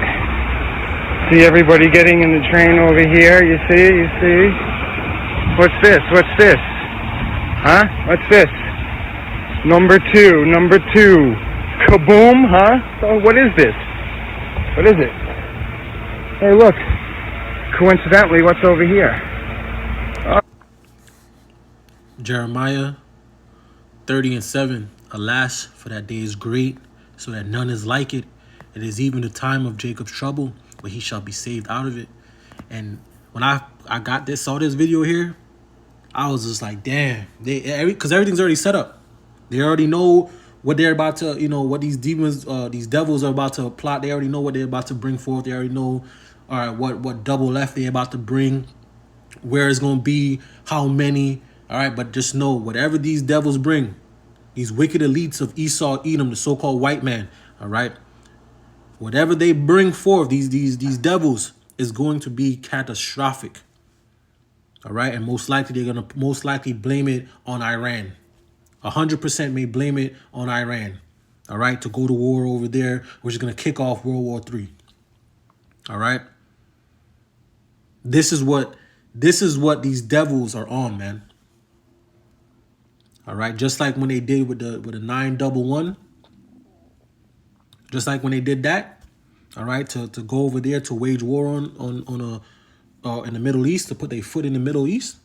See everybody getting in the train over here, you see? What's this? Huh? What's this? Number two. Kaboom, huh? So what is this? What is it? Hey, look. Coincidentally, what's over here? Jeremiah 30:7. Alas, for that day is great, so that none is like it. It is even the time of Jacob's trouble, but he shall be saved out of it. And when I saw this video here, I was just like, damn, because everything's already set up. They already know what they're about to, what these demons, these devils are about to plot. They already know what they're about to bring forth. They already know, all right, what double left they're about to bring, where it's going to be, how many. All right, but just know, whatever these devils bring, these wicked elites of Esau, Edom, the so-called white man, all right, whatever they bring forth, these devils, is going to be catastrophic. All right, and most likely they're going to blame it on Iran. 100% may blame it on Iran. All right, to go to war over there, which is going to kick off World War III. All right. This is what these devils are on, man. All right, just like when they did with the 911, just like when they did that, all right, to go over there to wage war on in the Middle East, to put their foot in the Middle East.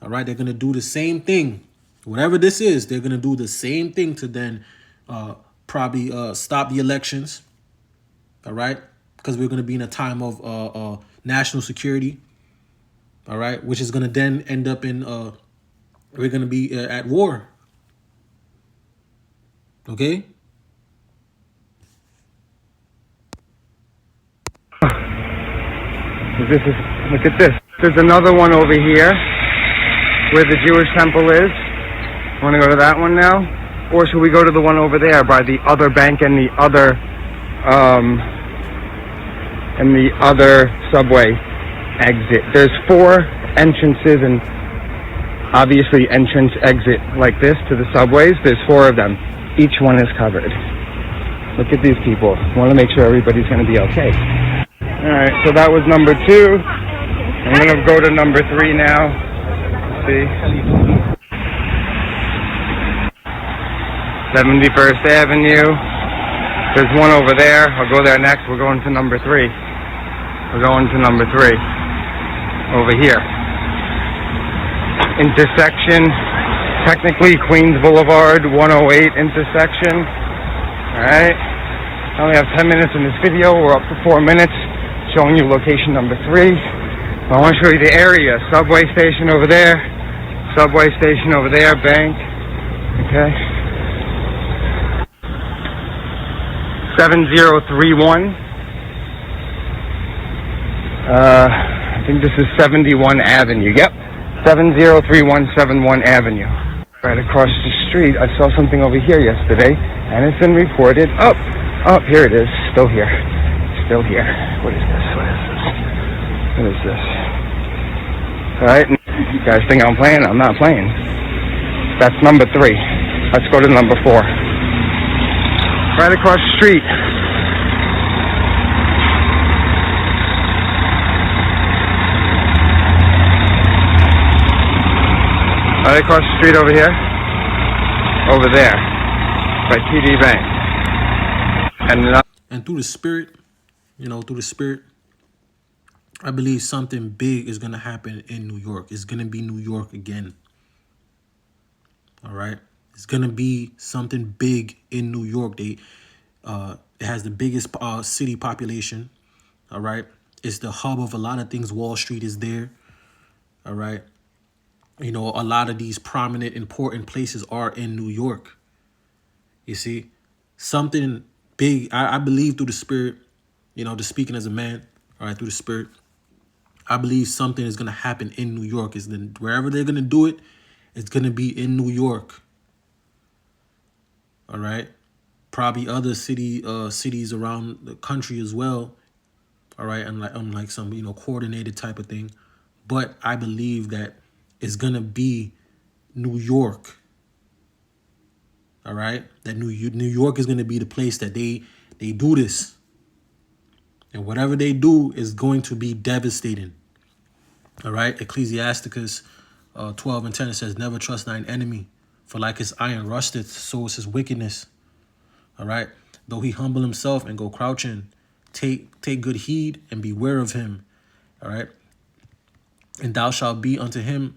All right, they're gonna do the same thing, whatever this is. They're gonna do the same thing to then probably stop the elections. All right, because we're gonna be in a time of national security. All right, which is gonna then end up in we're going to be at war. Okay? Look at this. There's another one over here where the Jewish temple is. Want to go to that one now? Or should we go to the one over there by the other bank and the other subway exit? There's 4 entrances and obviously entrance exit like this to the subways. There's 4 of them. Each one is covered. Look at these people. I want to make sure everybody's going to be okay. Alright, so that was number 2. I'm going to go to number 3 now. Let's see. 71st Avenue. There's one over there. I'll go there next. We're going to number 3. We're going to number 3. Over here. Intersection, technically Queens Boulevard, 108 intersection. Alright, I only have 10 minutes in this video. We're up to 4 minutes, showing you location number 3. I want to show you the area. Subway station over there, subway station over there, bank. Okay. 7031. I think this is 71 Avenue. Yep. 703171 Avenue. Right across the street, I saw something over here yesterday, and it's been reported. Here it is. Still here. Still here. What is this? What is this? Alright, you guys think I'm playing? I'm not playing. That's number 3. Let's go to number 4. Right across the street. Right across the street over here. Over there. By TD Bank. And through the spirit, through the spirit, I believe something big is going to happen in New York. It's going to be New York again. All right. It's going to be something big in New York. It has the biggest city population. All right. It's the hub of a lot of things. Wall Street is there. All right. A lot of these prominent, important places are in New York. You see, something big. I believe through the spirit, just speaking as a man, all right, through the spirit, I believe something is going to happen in New York. Wherever they're going to do it, it's going to be in New York. All right. Probably other cities around the country as well. All right. Unlike some, coordinated type of thing. But I believe that it's going to be New York. All right. That New York is going to be the place that they do this. And whatever they do is going to be devastating. All right. Ecclesiasticus 12:10, it says, never trust thine enemy, for like his iron rusteth, so is his wickedness. All right. Though he humble himself and go crouching, take good heed and beware of him. All right. And thou shalt be unto him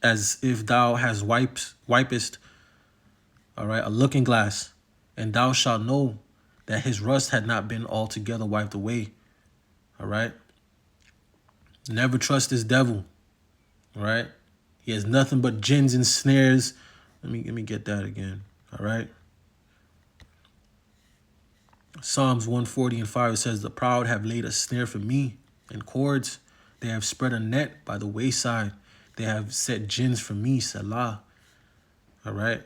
as if thou hast wipest, all right, a looking glass, and thou shalt know that his rust had not been altogether wiped away. All right. Never trust this devil. All right. He has nothing but gins and snares. Let me get that again. All right. Psalms 140:5 says, the proud have laid a snare for me and cords. They have spread a net by the wayside. They have set gins for me, Selah. All right.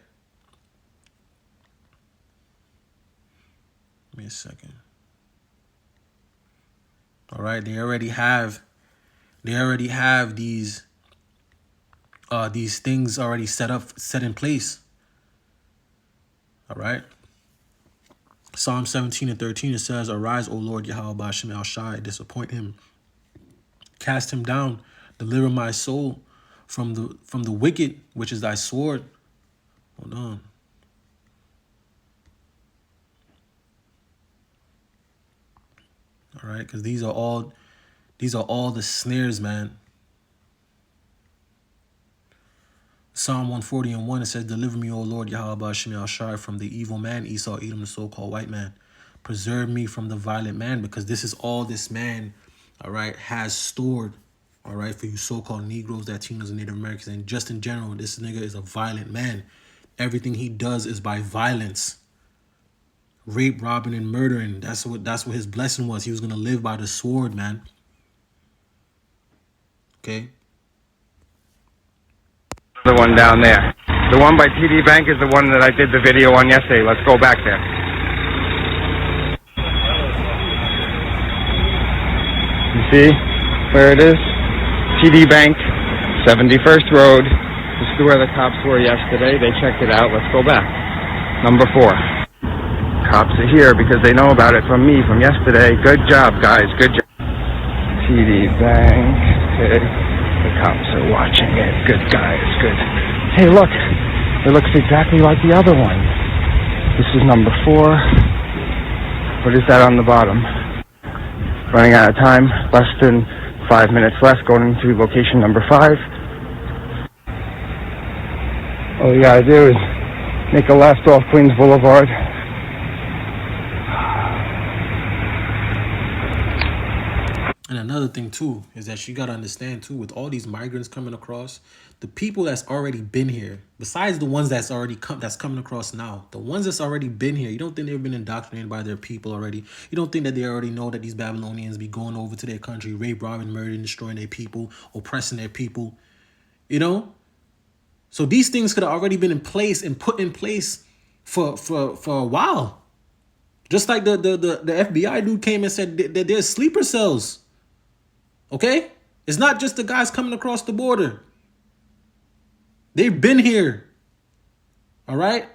Give me a second. All right. They already have these things already set in place. All right. Psalm 17:13, it says, arise, O Lord Yahweh Ba'ashem El Shai, disappoint him. Cast him down, deliver my soul from the wicked, which is thy sword. Hold on. All right, because these are all the snares, man. Psalm 140:1, it says, deliver me, O Lord Yahweh Ba'ashem El Shai, from the evil man, Esau, Edom, the so-called white man. Preserve me from the violent man, because this is all this man, all right, has stored, all right, for you so-called Negroes, Latinos, and Native Americans. And just in general, this nigga is a violent man. Everything he does is by violence. Rape, robbing, and murdering. That's what his blessing was. He was going to live by the sword, man. Okay? The one down there. The one by TD Bank is the one that I did the video on yesterday. Let's go back there. You see where it is? TD Bank, 71st Road. This is where the cops were yesterday. They checked it out. Let's go back. Number 4. Cops are here because they know about it from me from yesterday. Good job, guys. Good job. TD Bank. Okay. The cops are watching it. Good guys, good. Hey, look. It looks exactly like the other one. This is number 4. What is that on the bottom? Running out of time. Less than 5 minutes left. Going into location number 5. All you gotta do is make a left off Queens Boulevard. And another thing, too, is that you got to understand, too, with all these migrants coming across, the people that's already been here, besides the ones that's coming across now, the ones that's already been here, you don't think they've been indoctrinated by their people already? You don't think that they already know that these Babylonians be going over to their country, rape, robbing, murdering, destroying their people, oppressing their people, you know? So these things could have already been in place and put in place for a while. Just like the FBI dude came and said that there's sleeper cells. Okay? It's not just the guys coming across the border. They've been here. All right?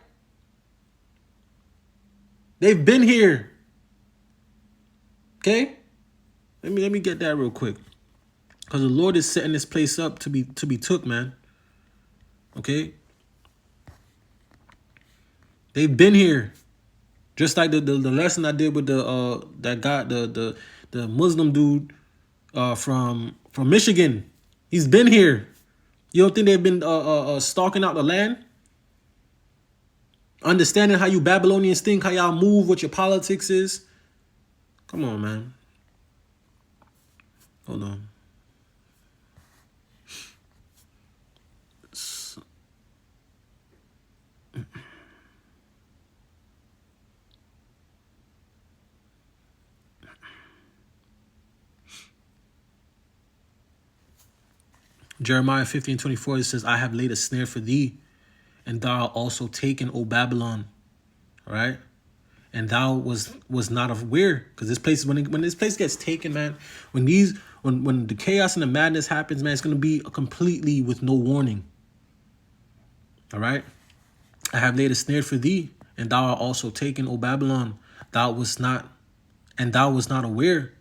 They've been here. Okay? Let me get that real quick. Because the Lord is setting this place up to be took, man. Okay? They've been here. Just like the lesson I did with that guy, the Muslim dude from Michigan. He's been here. You don't think they've been stalking out the land? Understanding how you Babylonians think, how y'all move, what your politics is. Come on, man. Hold on. Jeremiah 15:24, it says, I have laid a snare for thee, and thou art also taken, O Babylon. All right? And thou was not aware. Because this place, when this place gets taken, man, when the chaos and the madness happens, man, it's going to be completely with no warning. All right? I have laid a snare for thee, and thou art also taken, O Babylon. Thou was not aware.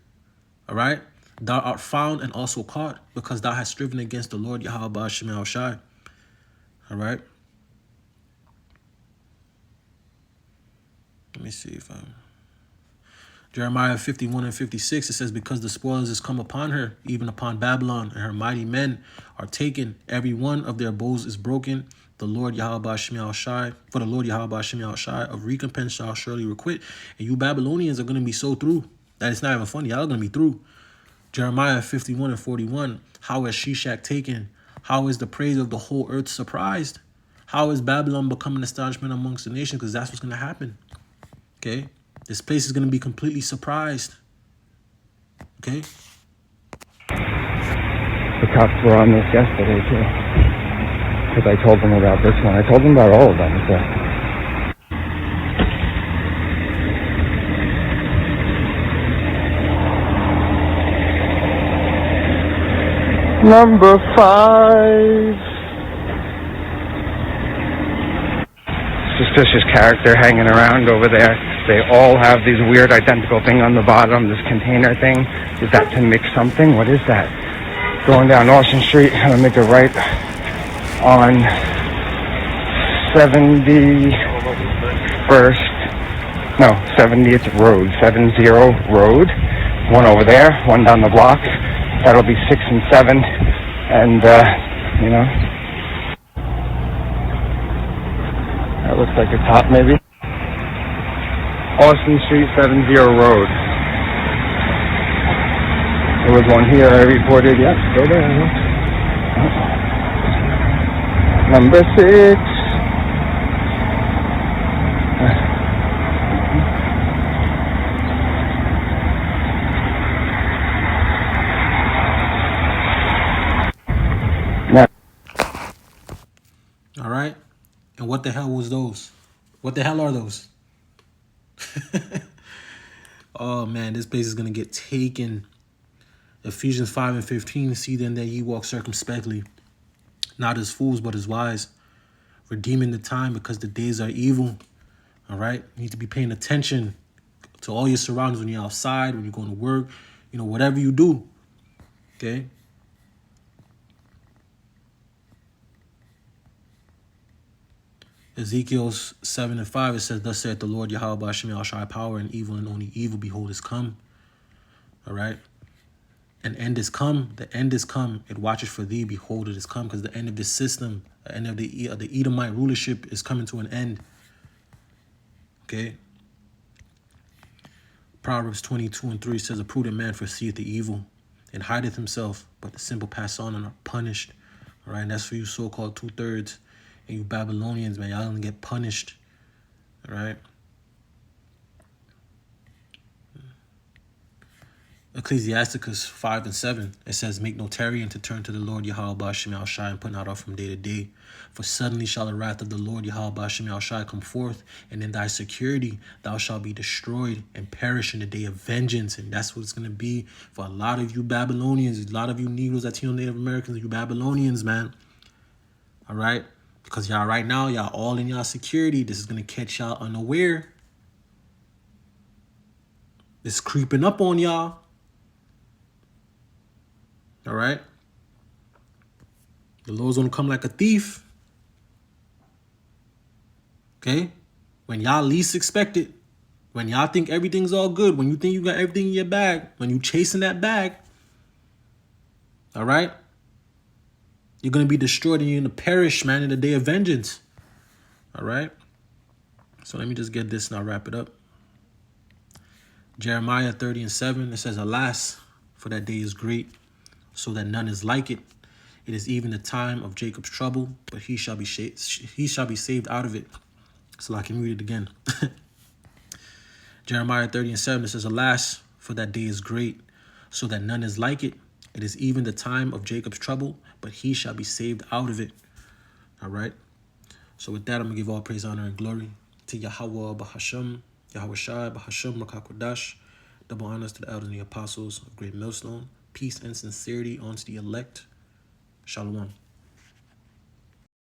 All right? Thou art found and also caught, because thou hast striven against the Lord Yahweh Ba'ashem El Shai. All right? Let me see if Jeremiah 51 and 56, it says, because the spoilers is come upon her, even upon Babylon, and her mighty men are taken. Every one of their bows is broken. The Lord Yahweh Shemi Shai, for the Lord Yahweh Shemi Shai of recompense shall surely requite. And you Babylonians are going to be so through that it's not even funny. Y'all are going to be through. Jeremiah 51 and 41, how is Shishak taken? How is the praise of the whole earth surprised? How is Babylon become an astonishment amongst the nations? Because that's what's going to happen. Okay? This place is going to be completely surprised. Okay? The cops were on this yesterday, too. Because I told them about this one. I told them about all of them, so. Number 5. Suspicious character hanging around over there. They all have these weird identical thing on the bottom, this container thing. Is that to mix something? What is that? Going down Austin Street, I'm gonna make a right on 70th Road, 70 Road. One over there, one down the block. That'll be 6 and 7. And, you know, that looks like a top maybe. Austin Street, 70 Road. There was one here I reported. Yep, go there. Number 6. All right. And what the hell was those? What the hell are those? Oh, man, this place is going to get taken. Ephesians 5 and 15, see then that ye walk circumspectly, not as fools, but as wise, redeeming the time because the days are evil. All right? You need to be paying attention to all your surroundings when you're outside, when you're going to work, you know, whatever you do. Okay? Ezekiel 7 and 5, it says, thus saith the Lord Yahweh Shemi Shai, power and evil, and only evil, behold, is come. All right? An end is come. The end is come. It watches for thee. Behold, it is come. Because the end of this system, the end of the Edomite rulership is coming to an end. Okay? Proverbs 22 and 3 says, a prudent man foreseeth the evil and hideth himself, but the simple pass on and are punished. All right? And that's for you so-called 2/3. And you Babylonians, man, y'all gonna get punished. All right? Ecclesiasticus 5 and 7, it says, make no tarrying to turn to the Lord Yahweh Shemi Shai and put not off from day to day. For suddenly shall the wrath of the Lord Yahweh Shemi Shai come forth, and in thy security thou shalt be destroyed and perish in the day of vengeance. And that's what it's going to be for a lot of you Babylonians, a lot of you Negroes, Latino, Native Americans, you Babylonians, man. All right? Because y'all right now, y'all all in y'all security. This is going to catch y'all unaware. It's creeping up on y'all. All right? The Lord's going to come like a thief. Okay? When y'all least expect it. When y'all think everything's all good. When you think you got everything in your bag. When you chasing that bag. All right? You're going to be destroyed and you're going to perish, man, in the day of vengeance. All right? So let me just get this and I'll wrap it up. Jeremiah 30 and 7, it says, alas, for that day is great, so that none is like it. It is even the time of Jacob's trouble, but he shall be saved out of it. So I can read it again. Jeremiah 30 and 7, it says, alas, for that day is great, so that none is like it. It is even the time of Jacob's trouble, but he shall be saved out of it. All right. So with that, I'm going to give all praise, honor, and glory to Yahweh Bahasham, Yahweh Shai, Bahasham, Rakakodash. Double honors to the elders and the apostles of Great Millstone. Peace and sincerity unto the elect. Shalom.